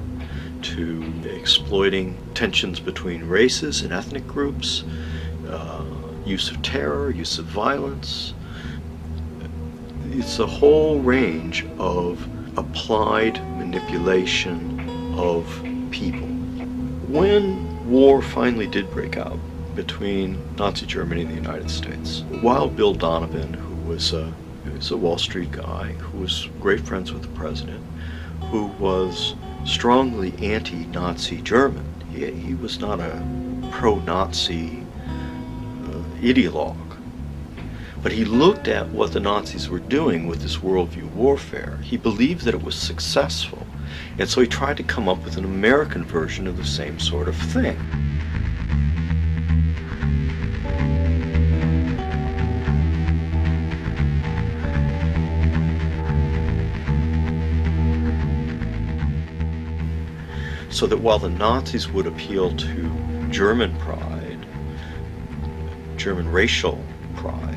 to exploiting tensions between races and ethnic groups, use of terror, use of violence. It's a whole range of applied manipulation of people. When war finally did break out between Nazi Germany and the United States, Wild Bill Donovan, who was a Wall Street guy, who was great friends with the president, who was strongly anti-Nazi German. He was not a pro-Nazi ideologue. But he looked at what the Nazis were doing with this worldview warfare. He believed that it was successful. And so he tried to come up with an American version of the same sort of thing. So that while the Nazis would appeal to German pride, German racial pride,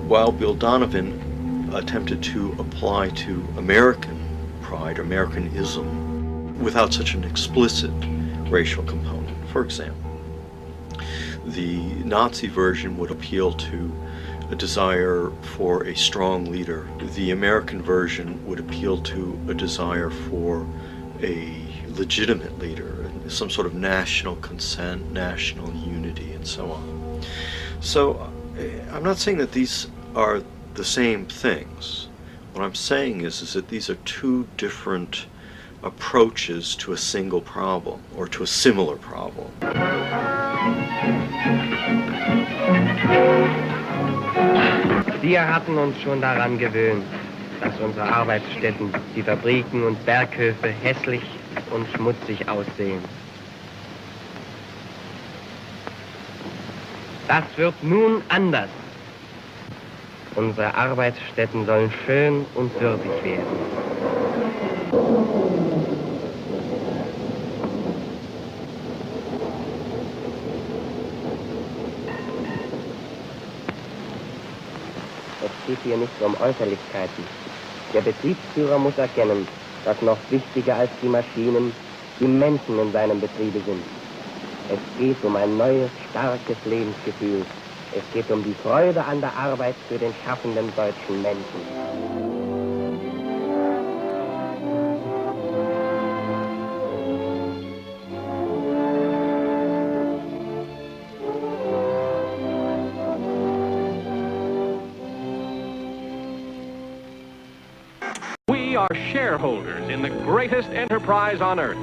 Wild Bill Donovan attempted to apply to American pride, Americanism, without such an explicit racial component. For example, the Nazi version would appeal to a desire for a strong leader. The American version would appeal to a desire for a legitimate leader, some sort of national consent, national unity, and so on. So I'm not saying that these are the same things. What I'm saying is that these are two different approaches to a single problem, or to a similar problem. Wir hatten uns schon daran gewöhnt, dass unsere Arbeitsstätten, die Fabriken und Berghöfe hässlich und schmutzig aussehen. Das wird nun anders. Unsere Arbeitsstätten sollen schön und würdig werden. Es geht hier nicht um Äußerlichkeiten. Der Betriebsführer muss erkennen, dass noch wichtiger als die Maschinen die Menschen in seinem Betriebe sind. Es geht um ein neues, starkes Lebensgefühl. Es geht um die Freude an der Arbeit für den schaffenden deutschen Menschen. We are shareholders in the greatest enterprise on earth,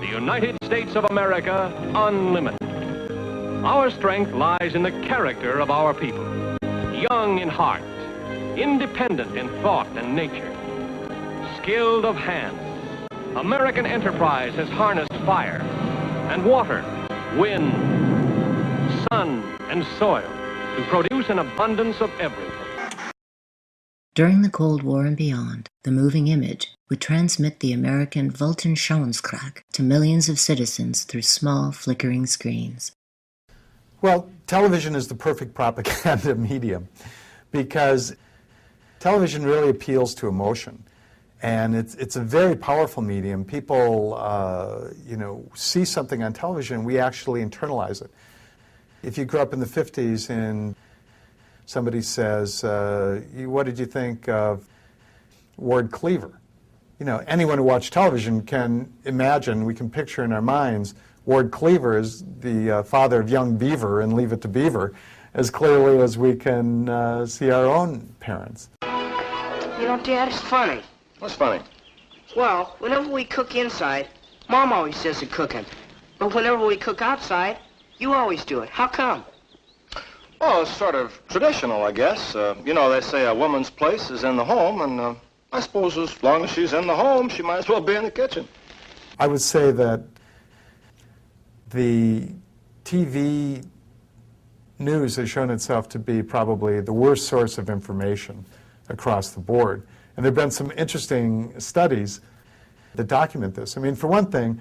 the United States of America, unlimited. Our strength lies in the character of our people, young in heart, independent in thought and nature, skilled of hand. American enterprise has harnessed fire and water, wind, sun, and soil to produce an abundance of everything. During the Cold War and beyond, the moving image would transmit the American Weltanschauungskraft to millions of citizens through small, flickering screens. Well, television is the perfect propaganda medium because television really appeals to emotion. And it's a very powerful medium. People, see something on television, we actually internalize it. If you grew up in the 50s and somebody says, what did you think of Ward Cleaver? Anyone who watched television can imagine, we can picture in our minds, Ward Cleaver is the father of young Beaver and Leave It to Beaver, as clearly as we can see our own parents. Dad, it's funny. What's funny? Well, whenever we cook inside, Mom always does the cooking. But whenever we cook outside, you always do it. How come? Well, it's sort of traditional, I guess. They say a woman's place is in the home, and I suppose as long as she's in the home, she might as well be in the kitchen. I would say that the TV news has shown itself to be probably the worst source of information across the board. And there have been some interesting studies that document this. I mean, for one thing,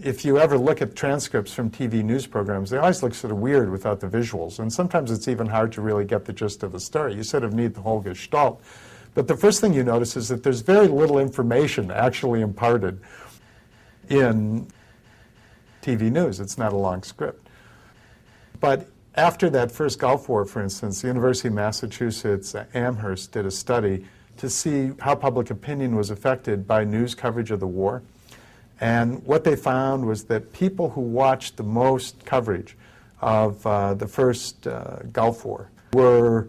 if you ever look at transcripts from TV news programs, they always look sort of weird without the visuals. And sometimes it's even hard to really get the gist of the story. You sort of need the whole gestalt. But the first thing you notice is that there's very little information actually imparted in TV news. It's not a long script. But after that first Gulf War, for instance, the University of Massachusetts Amherst did a study to see how public opinion was affected by news coverage of the war. And what they found was that people who watched the most coverage of the first Gulf War were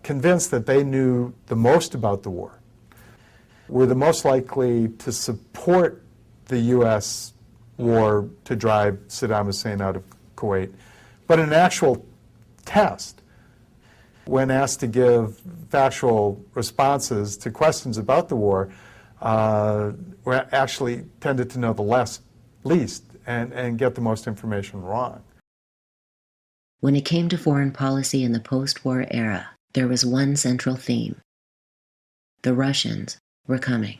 convinced that they knew the most about the war, were the most likely to support the U.S. war to drive Saddam Hussein out of Kuwait. But in an actual test, when asked to give factual responses to questions about the war, were actually tended to know the least and get the most information wrong. When it came to foreign policy in the post-war era, there was one central theme. The Russians were coming.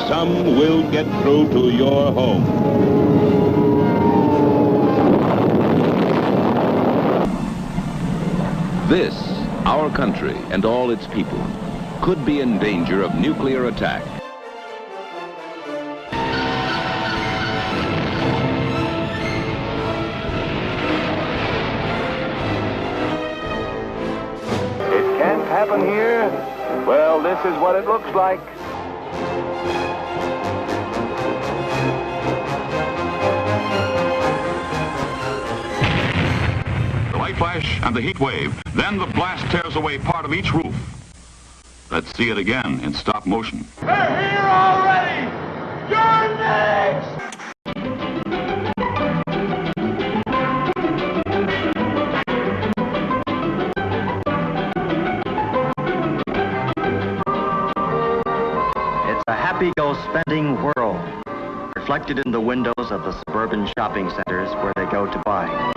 Some will get through to your home. This, our country and all its people, could be in danger of nuclear attack. It can't happen here? Well, this is what it looks like. flash and the heat wave. Then the blast tears away part of each roof. Let's see it again in stop motion. They're here already! You're next! It's a happy-go-spending world, reflected in the windows of the suburban shopping centers where they go to buy.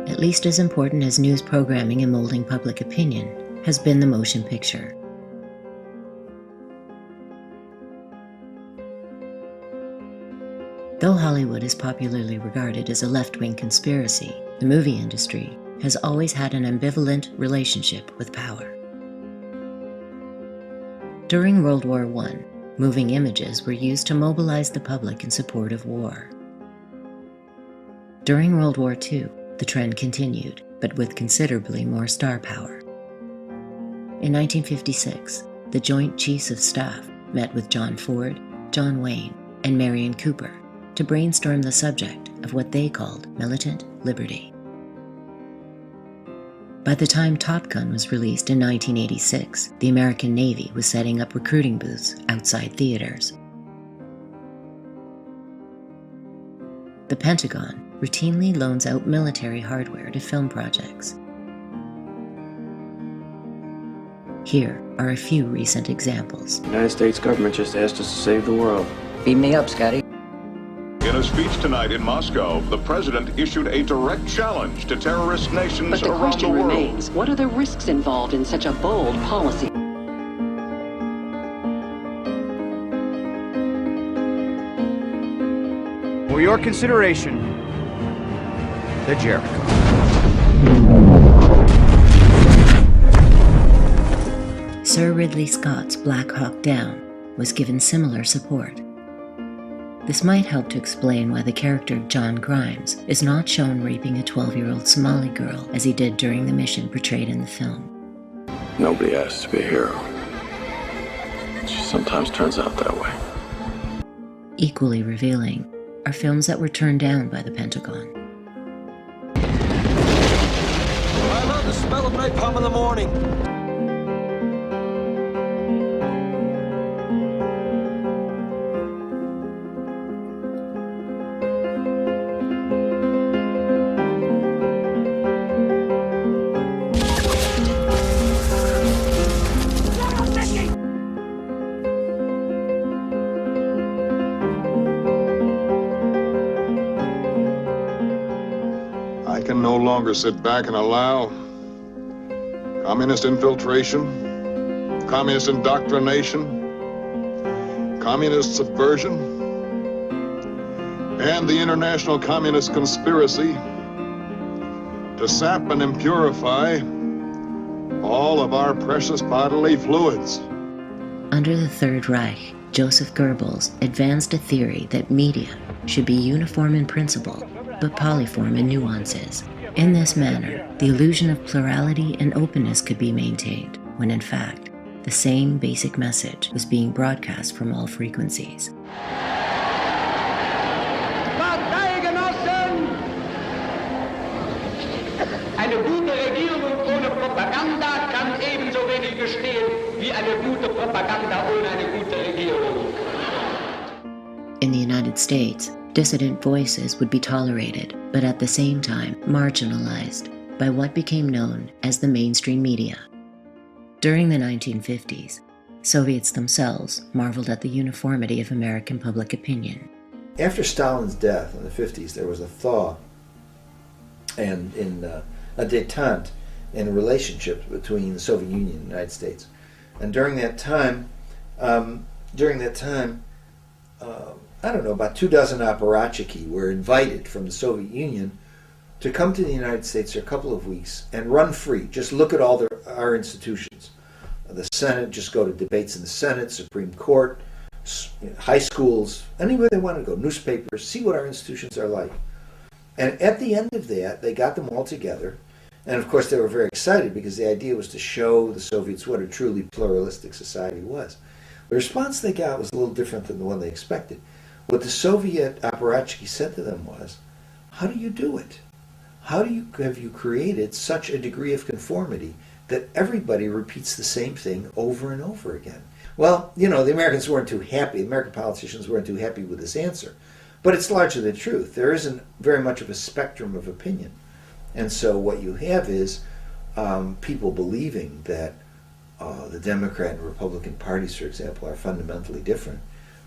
At least as important as news programming in molding public opinion has been the motion picture. Though Hollywood is popularly regarded as a left-wing conspiracy, the movie industry has always had an ambivalent relationship with power. During World War I, moving images were used to mobilize the public in support of war. During World War II, the trend continued, but with considerably more star power. In 1956, the Joint Chiefs of Staff met with John Ford, John Wayne, and Marion Cooper to brainstorm the subject of what they called militant liberty. By the time Top Gun was released in 1986, the American Navy was setting up recruiting booths outside theaters. The Pentagon routinely loans out military hardware to film projects. Here are a few recent examples. The United States government just asked us to save the world. Beam me up, Scotty. In a speech tonight in Moscow, the president issued a direct challenge to terrorist nations But the around the question world. remains, what are the risks involved in such a bold policy? For your consideration, the Jericho. Sir Ridley Scott's Black Hawk Down was given similar support. This might help to explain why the character of John Grimes is not shown raping a 12-year-old Somali girl as he did during the mission portrayed in the film. Nobody asked to be a hero. It just sometimes turns out that way. Equally revealing are films that were turned down by the Pentagon. I love the smell of napalm in the morning. I can no longer sit back and allow communist infiltration, communist indoctrination, communist subversion, and the international communist conspiracy to sap and impurify all of our precious bodily fluids. Under the Third Reich, Joseph Goebbels advanced a theory that media should be uniform in principle, but polyform in nuances. In this manner, the illusion of plurality and openness could be maintained, when in fact, the same basic message was being broadcast from all frequencies. Parteigenossen! Eine gute Regierung ohne Propaganda kann ebenso wenig bestehen wie eine gute Propaganda ohne eine gute Regierung. In the United States, dissident voices would be tolerated, but at the same time marginalized by what became known as the mainstream media. During the 1950s, Soviets themselves marveled at the uniformity of American public opinion. After Stalin's death in the 50s, there was a thaw and a détente in relationships between the Soviet Union and the United States. And during that time, I don't know, about 24 apparatchiki were invited from the Soviet Union to come to the United States for a couple of weeks and run free. Just look at all our institutions. The Senate, just go to debates in the Senate, Supreme Court, high schools, anywhere they want to go, newspapers, see what our institutions are like. And at the end of that, they got them all together And of course they were very excited because the idea was to show the Soviets what a truly pluralistic society was. The response they got was a little different than the one they expected. What the Soviet apparatchiki said to them was, how do you do it? How have you created such a degree of conformity that everybody repeats the same thing over and over again? Well, the Americans weren't too happy. American politicians weren't too happy with this answer. But it's largely the truth. There isn't very much of a spectrum of opinion. And so what you have is people believing that the Democrat and Republican parties, for example, are fundamentally different.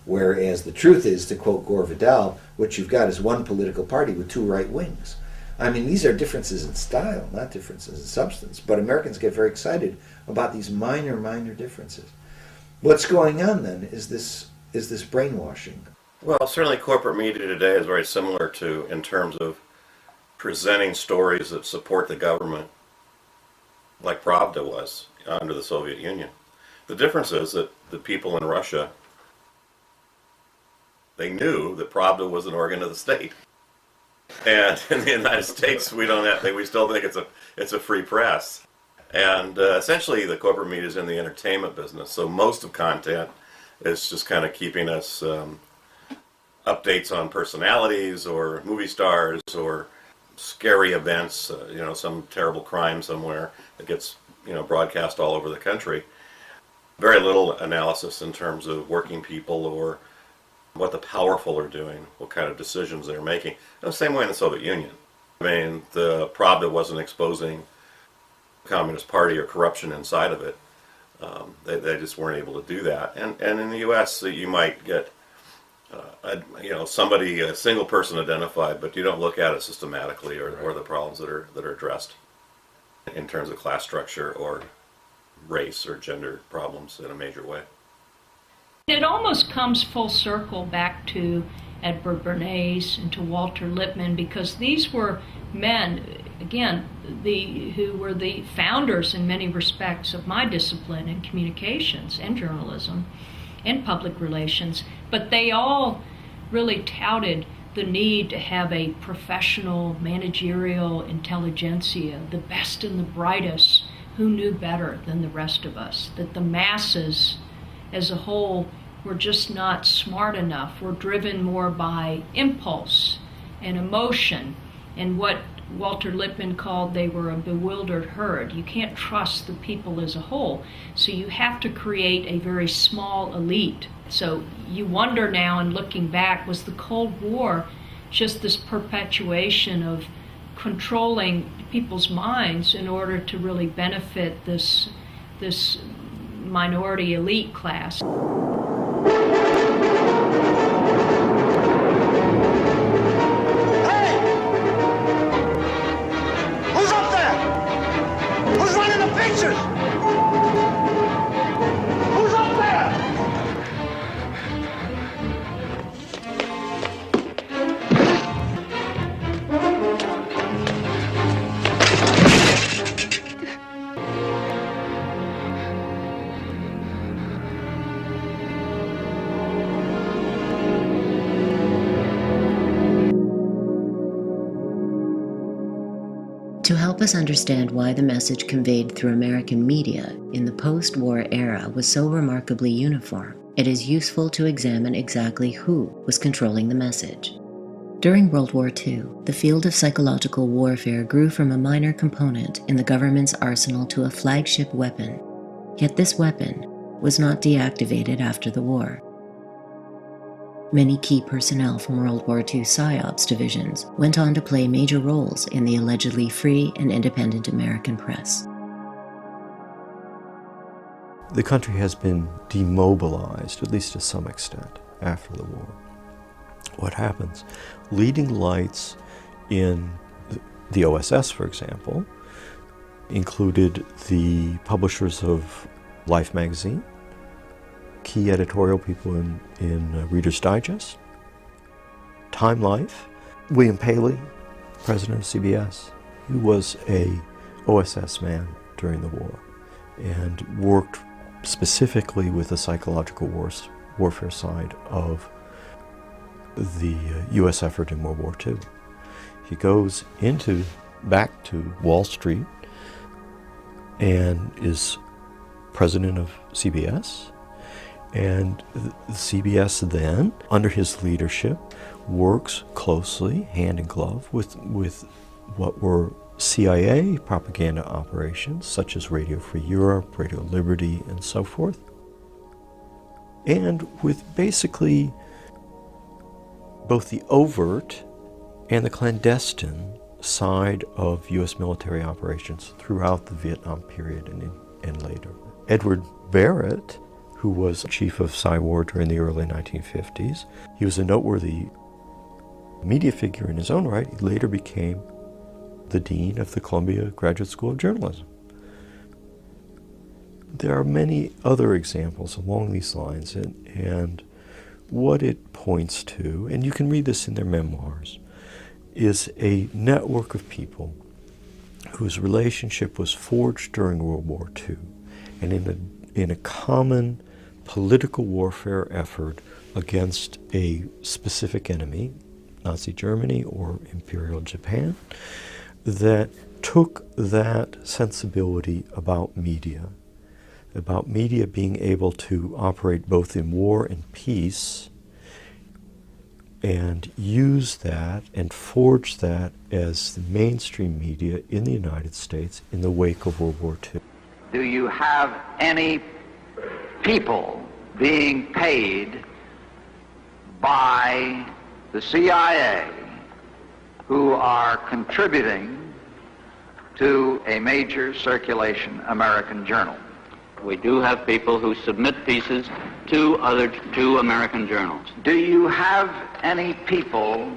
Whereas the truth is, to quote Gore Vidal, what you've got is one political party with two right wings. I mean, these are differences in style, not differences in substance. But Americans get very excited about these minor differences. What's going on then is this brainwashing. Well, certainly corporate media today is very similar to, in terms of presenting stories that support the government, like Pravda was under the Soviet Union. The difference is that the people in Russia, they knew that Pravda was an organ of the state. And in the United States, we still think it's a free press. And essentially, the corporate media is in the entertainment business, so most of content is just kind of keeping us updates on personalities or movie stars or scary events, some terrible crime somewhere that gets broadcast all over the country. Very little analysis in terms of working people or what the powerful are doing, what kind of decisions they're making. The same way in the Soviet Union. I mean, the Pravda wasn't exposing the Communist Party or corruption inside of it. They just weren't able to do that. And in the U.S., you might get somebody, a single person identified, but you don't look at it systematically or the problems that are addressed in terms of class structure or race or gender problems in a major way. It almost comes full circle back to Edward Bernays and to Walter Lippmann, because these were men, again, who were the founders in many respects of my discipline in communications and journalism and public relations, but they all really touted the need to have a professional managerial intelligentsia, the best and the brightest, who knew better than the rest of us, that the masses as a whole were just not smart enough, were driven more by impulse and emotion, and what Walter Lippmann called they were a bewildered herd. You can't trust the people as a whole, so you have to create a very small elite. So you wonder now, in looking back, was the Cold War just this perpetuation of controlling people's minds in order to really benefit this minority elite class? Pictures! Who's up there? To help us understand why the message conveyed through American media in the post-war era was so remarkably uniform, it is useful to examine exactly who was controlling the message. During World War II, the field of psychological warfare grew from a minor component in the government's arsenal to a flagship weapon. Yet this weapon was not deactivated after the war. Many key personnel from World War II PSYOPs divisions went on to play major roles in the allegedly free and independent American press. The country has been demobilized, at least to some extent, after the war. What happens? Leading lights in the OSS, for example, included the publishers of Life magazine, key editorial people in Reader's Digest, Time Life, William Paley, president of CBS, who was a OSS man during the war and worked specifically with the psychological warfare side of the U.S. effort in World War II. He goes into back to Wall Street and is president of CBS. And CBS then, under his leadership, works closely, hand in glove, with what were CIA propaganda operations, such as Radio Free Europe, Radio Liberty, and so forth. And with basically both the overt and the clandestine side of U.S. military operations throughout the Vietnam period and later. Edward Barrett, who was chief of PSYWAR during the early 1950s, he was a noteworthy media figure in his own right. He later became the dean of the Columbia Graduate School of Journalism. There are many other examples along these lines, and what it points to, and you can read this in their memoirs, is a network of people whose relationship was forged during World War II, and in a common political warfare effort against a specific enemy, Nazi Germany or Imperial Japan, that took that sensibility about media being able to operate both in war and peace, and use that and forge that as the mainstream media in the United States in the wake of World War II. Do you have any people being paid by the CIA who are contributing to a major circulation American journal? We do have people who submit pieces to American journals. Do you have any people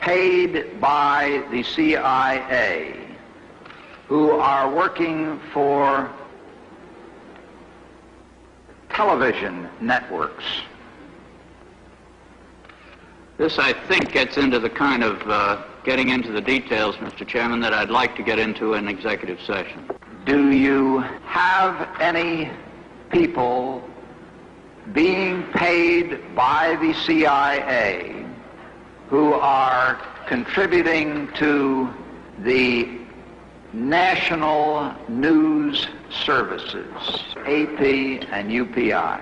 paid by the CIA who are working for television networks? This, I think, gets into the kind of getting into the details, Mr. Chairman, that I'd like to get into in executive session. Do you have any people being paid by the CIA who are contributing to the national news services, AP and UPI?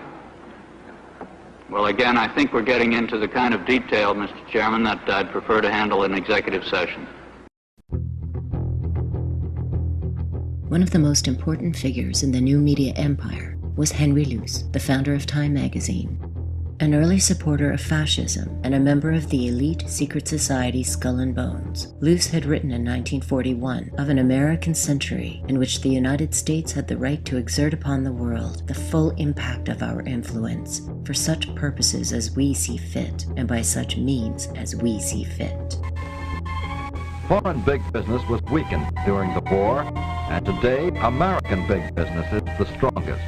Well, again, I think we're getting into the kind of detail, Mr. Chairman, that I'd prefer to handle in executive session. One of the most important figures in the new media empire was Henry Luce, the founder of Time magazine. An early supporter of fascism and a member of the elite secret society Skull and Bones, Luce had written in 1941 of an American century in which the United States had the right to exert upon the world the full impact of our influence for such purposes as we see fit and by such means as we see fit. Foreign big business was weakened during the war, and today American big business is the strongest.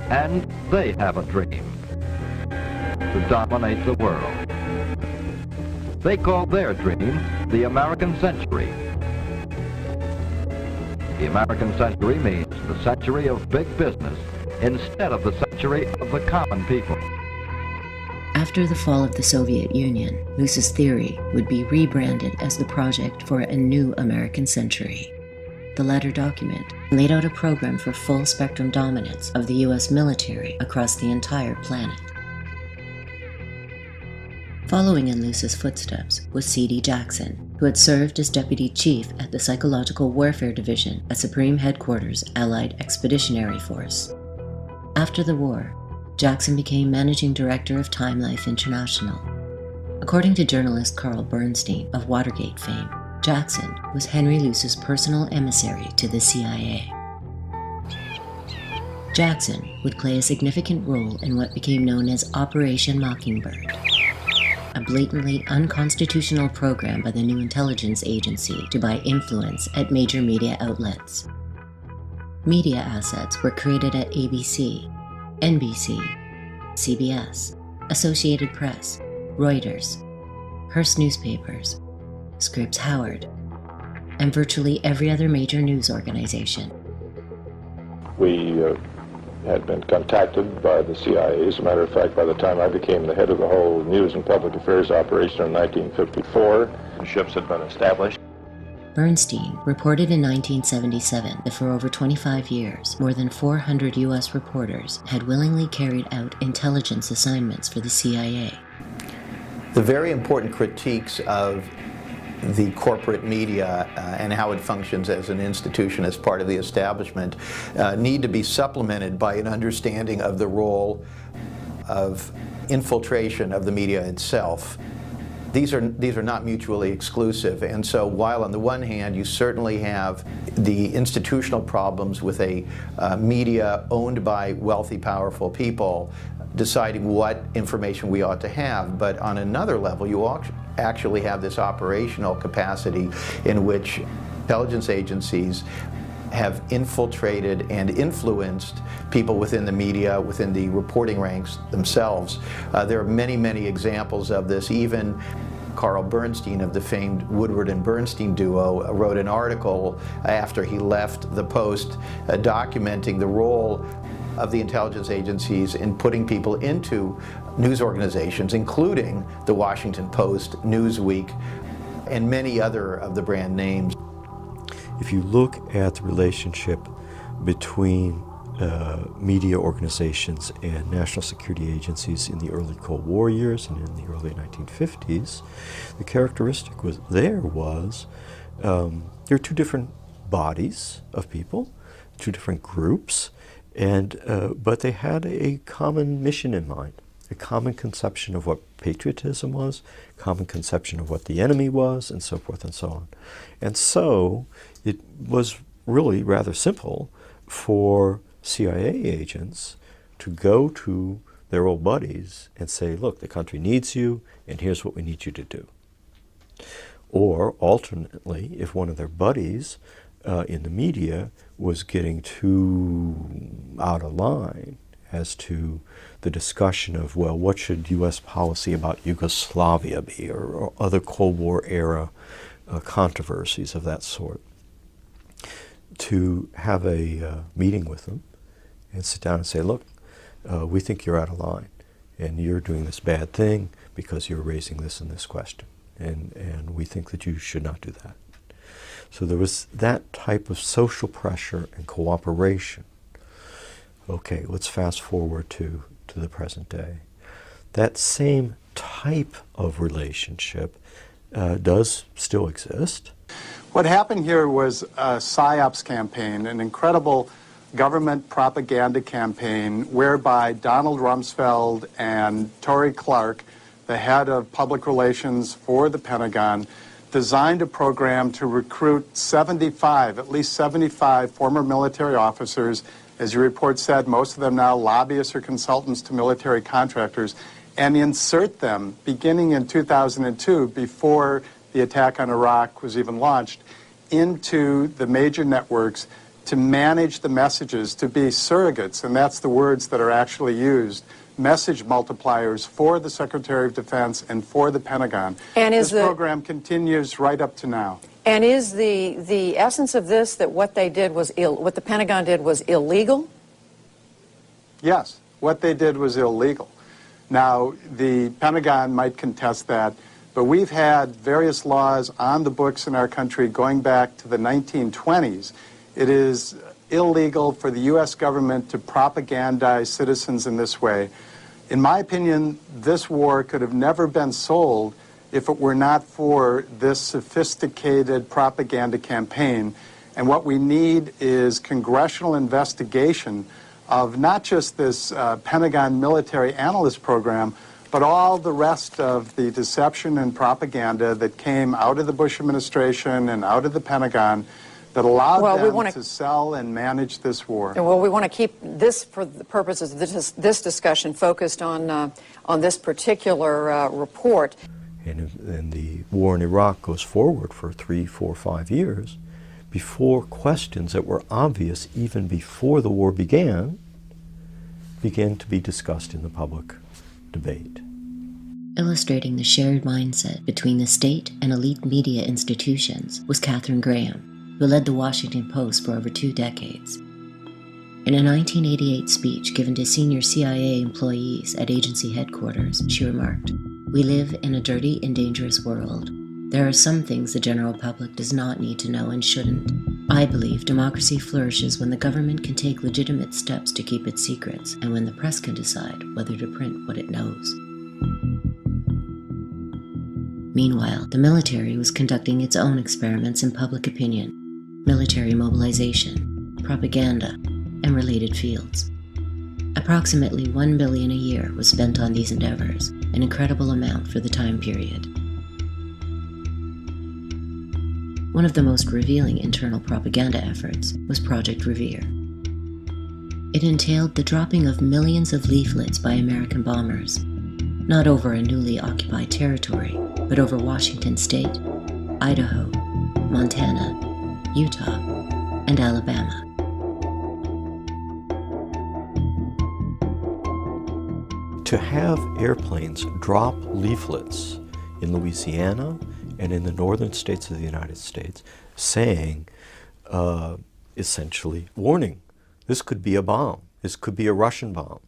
And they have a dream: to dominate the world. They call their dream the American century. The American century means the century of big business instead of the century of the common people. After the fall of the Soviet Union, Luce's theory would be rebranded as the Project for a New American Century. The latter document laid out a program for full-spectrum dominance of the U.S. military across the entire planet. Following in Luce's footsteps was C.D. Jackson, who had served as deputy chief at the Psychological Warfare Division at Supreme Headquarters Allied Expeditionary Force. After the war, Jackson became managing director of Time Life International. According to journalist Carl Bernstein of Watergate fame, Jackson was Henry Luce's personal emissary to the CIA. Jackson would play a significant role in what became known as Operation Mockingbird, a blatantly unconstitutional program by the new intelligence agency to buy influence at major media outlets. Media assets were created at ABC, NBC, CBS, Associated Press, Reuters, Hearst Newspapers, Scripps Howard, and virtually every other major news organization. We had been contacted by the CIA. As a matter of fact, by the time I became the head of the whole news and public affairs operation in 1954, ships had been established. Bernstein reported in 1977 that for over 25 years, more than 400 U.S. reporters had willingly carried out intelligence assignments for the CIA. The very important critiques of the corporate media and how it functions as an institution, as part of the establishment, need to be supplemented by an understanding of the role of infiltration of the media itself. These are not mutually exclusive, and so while on the one hand you certainly have the institutional problems with a media owned by wealthy, powerful people deciding what information we ought to have, but on another level you actually have this operational capacity in which intelligence agencies have infiltrated and influenced people within the media, within the reporting ranks themselves. There are many, many examples of this. Even Carl Bernstein of the famed Woodward and Bernstein duo wrote an article after he left the Post documenting the role of the intelligence agencies in putting people into news organizations, including the Washington Post, Newsweek, and many other of the brand names. If you look at the relationship between media organizations and national security agencies in the early Cold War years and in the early 1950s, the characteristic was there are two different bodies of people, two different groups, and but they had a common mission in mind, a common conception of what patriotism was, common conception of what the enemy was, and so forth and so on. And so it was really rather simple for CIA agents to go to their old buddies and say, look, the country needs you, and here's what we need you to do. Or alternately, if one of their buddies in the media was getting too out of line as to the discussion of, well, what should U.S. policy about Yugoslavia be, or other Cold War era controversies of that sort, to have a meeting with them and sit down and say, look, we think you're out of line, and you're doing this bad thing because you're raising this and this question, and we think that you should not do that. So there was that type of social pressure and cooperation. Okay, let's fast forward to the present day. That same type of relationship does still exist. What happened here was a PSYOPs campaign, an incredible government propaganda campaign whereby Donald Rumsfeld and Tory Clark, the head of public relations for the Pentagon, designed a program to recruit at least 75 former military officers. As your report said, most of them now lobbyists or consultants to military contractors, and insert them beginning in 2002, before the attack on Iraq was even launched, into the major networks to manage the messages, to be surrogates, and that's the words that are actually used, message multipliers for the Secretary of Defense and for the Pentagon. And this program continues right up to now. And is the essence of this that what they did was what the Pentagon did was illegal? Yes, what they did was illegal. Now, the Pentagon might contest that, but we've had various laws on the books in our country going back to the 1920s. It is illegal for the U.S. government to propagandize citizens in this way. In my opinion, this war could have never been sold if it were not for this sophisticated propaganda campaign. And what we need is congressional investigation of not just this Pentagon military analyst program, but all the rest of the deception and propaganda that came out of the Bush administration and out of the Pentagon that allowed them to sell and manage this war. Well, we want to keep this, for the purposes of this discussion, focused on this particular report. And the war in Iraq goes forward for 3, 4, 5 years before questions that were obvious even before the war began to be discussed in the public debate. Illustrating the shared mindset between the state and elite media institutions was Katharine Graham, who led the Washington Post for over 2 decades. In a 1988 speech given to senior CIA employees at agency headquarters, she remarked, "We live in a dirty and dangerous world. There are some things the general public does not need to know and shouldn't. I believe democracy flourishes when the government can take legitimate steps to keep its secrets, and when the press can decide whether to print what it knows. Meanwhile, the military was conducting its own experiments in public opinion, military mobilization, propaganda, and related fields. Approximately $1 billion a year was spent on these endeavors, an incredible amount for the time period. One of the most revealing internal propaganda efforts was Project Revere. It entailed the dropping of millions of leaflets by American bombers, not over a newly occupied territory, but over Washington State, Idaho, Montana, Utah, and Alabama. To have airplanes drop leaflets in Louisiana and in the northern states of the United States saying, essentially, warning, this could be a bomb, this could be a Russian bomb.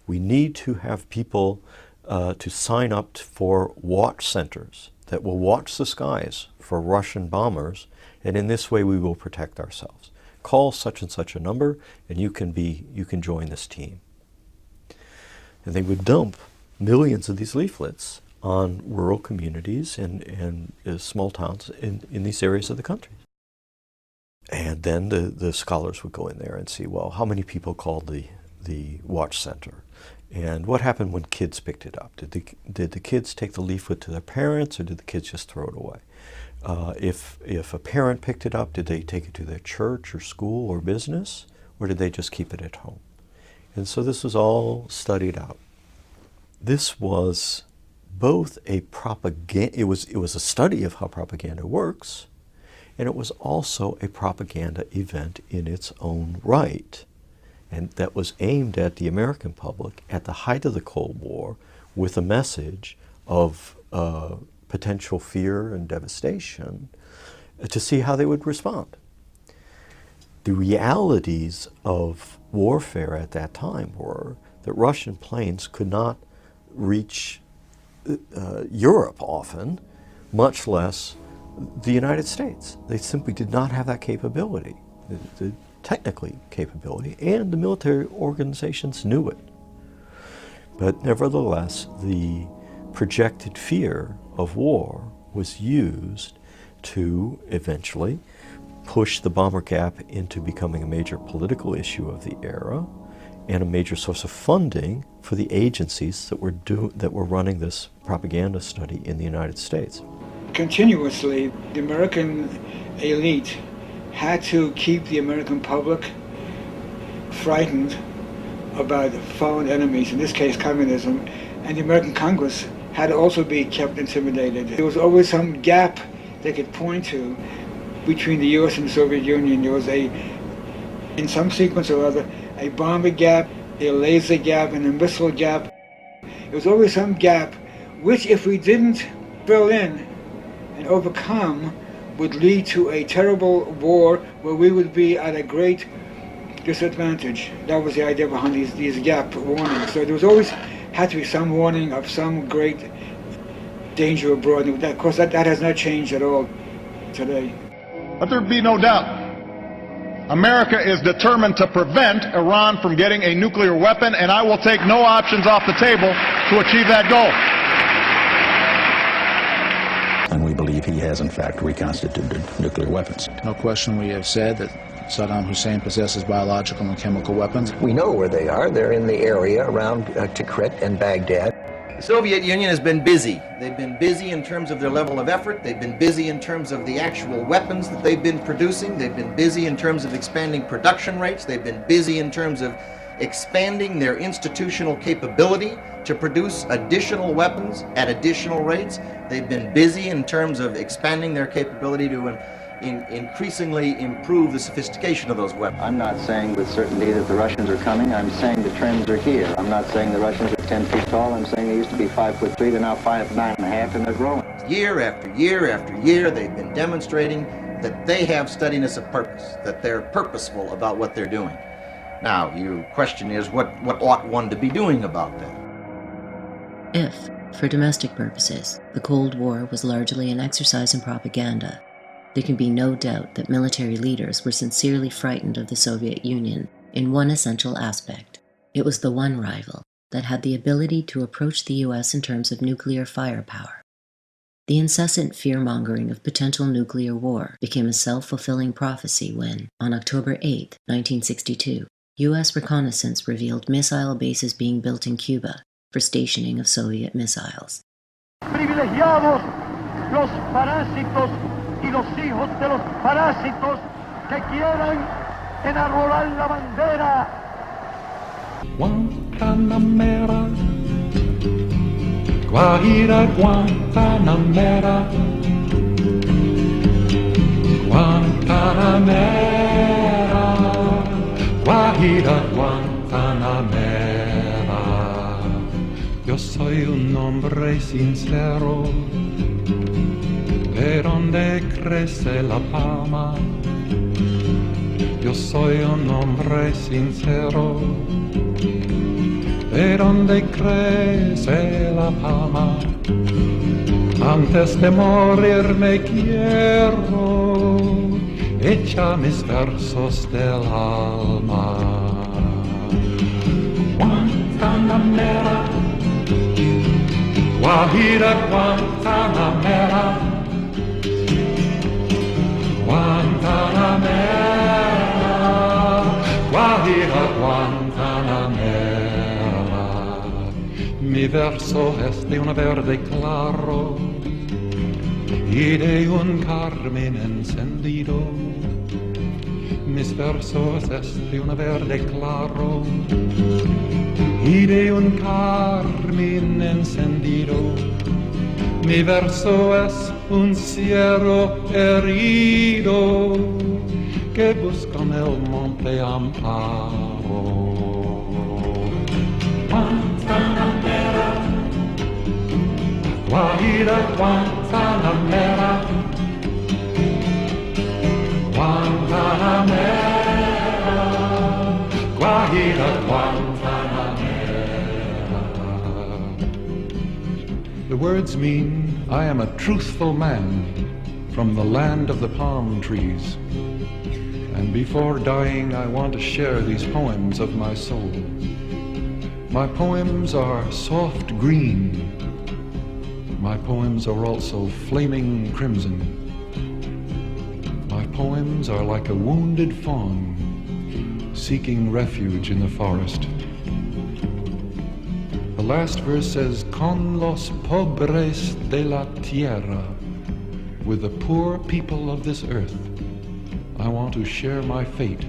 We need to have people to sign up for watch centers that will watch the skies for Russian bombers, and in this way we will protect ourselves. Call such and such a number and you can join this team. And they would dump millions of these leaflets on rural communities and small towns in these areas of the country. And then the scholars would go in there and see, well, how many people called the watch center? And what happened when kids picked it up? Did the kids take the leaflet to their parents, or did the kids just throw it away? If a parent picked it up, did they take it to their church or school or business, or did they just keep it at home? And so this was all studied out. This was both a propaganda, it was a study of how propaganda works, and it was also a propaganda event in its own right. And that was aimed at the American public at the height of the Cold War with a message of potential fear and devastation to see how they would respond. The realities of warfare at that time were that Russian planes could not reach Europe often, much less the United States. They simply did not have that capability, the technically capability, and the military organizations knew it. But nevertheless, the projected fear of war was used to eventually push the bomber gap into becoming a major political issue of the era and a major source of funding for the agencies that were running this propaganda study in the United States. Continuously, the American elite had to keep the American public frightened about foreign enemies, in this case communism, and the American Congress had to also be kept intimidated. There was always some gap they could point to between the US and the Soviet Union. There was in some sequence or other, a bomber gap, a laser gap, and a missile gap. There was always some gap, which if we didn't fill in and overcome, would lead to a terrible war where we would be at a great disadvantage. That was the idea behind these gap warnings. So there was always had to be some warning of some great danger abroad. And of course, that has not changed at all today. Let there be no doubt. America is determined to prevent Iran from getting a nuclear weapon, and I will take no options off the table to achieve that goal. And we believe he has, in fact, reconstituted nuclear weapons. No question we have said that Saddam Hussein possesses biological and chemical weapons. We know where they are. They're in the area around Tikrit and Baghdad. The Soviet Union has been busy. They've been busy in terms of their level of effort. They've been busy in terms of the actual weapons that they've been producing. They've been busy in terms of expanding production rates. They've been busy in terms of expanding their institutional capability to produce additional weapons at additional rates. They've been busy in terms of expanding their capability to increasingly improve the sophistication of those weapons. I'm not saying with certainty that the Russians are coming. I'm saying the trends are here. I'm not saying the Russians are 10 feet tall. I'm saying they used to be 5'3". They're now 9.5, and they're growing. Year after year after year, they've been demonstrating that they have steadiness of purpose, that they're purposeful about what they're doing. Now, your question is, what ought one to be doing about that? If, For domestic purposes, the Cold War was largely an exercise in propaganda. There can be no doubt that military leaders were sincerely frightened of the Soviet Union in one essential aspect. It was the one rival that had the ability to approach the US in terms of nuclear firepower. The incessant fear-mongering of potential nuclear war became a self-fulfilling prophecy when, on October 8, 1962, US reconnaissance revealed missile bases being built in Cuba for stationing of Soviet missiles. Privilegiados los parásitos y los hijos de los parásitos que quieran enarbolar la bandera. Guantanamera, Guajira, Guantanamera, Guantanamera, Guajira, Guantanamera. Yo soy un hombre sincero, de donde crece la palma. Yo soy un hombre sincero, de donde crece la palma. Antes de morir me quiero echar mis versos del alma. Guantanamera, Guajira, Guantanamera, Guantanamera, Guajira, Guantanamera. Mi verso es de un verde claro y de un carmín encendido. Mis versos es de un verde claro y de un carmín encendido. Mi verso es un ciervo herido que busca en el monte amparo. Guantanamera, Guajira, Guantanamera, Guantanamera, Guajira, Guantanamera. The words mean I am a truthful man from the land of the palm trees. And before dying, I want to share these poems of my soul. My poems are soft green. My poems are also flaming crimson. My poems are like a wounded fawn seeking refuge in the forest. The last verse says, con los pobres de la tierra, with the poor people of this earth, I want to share my fate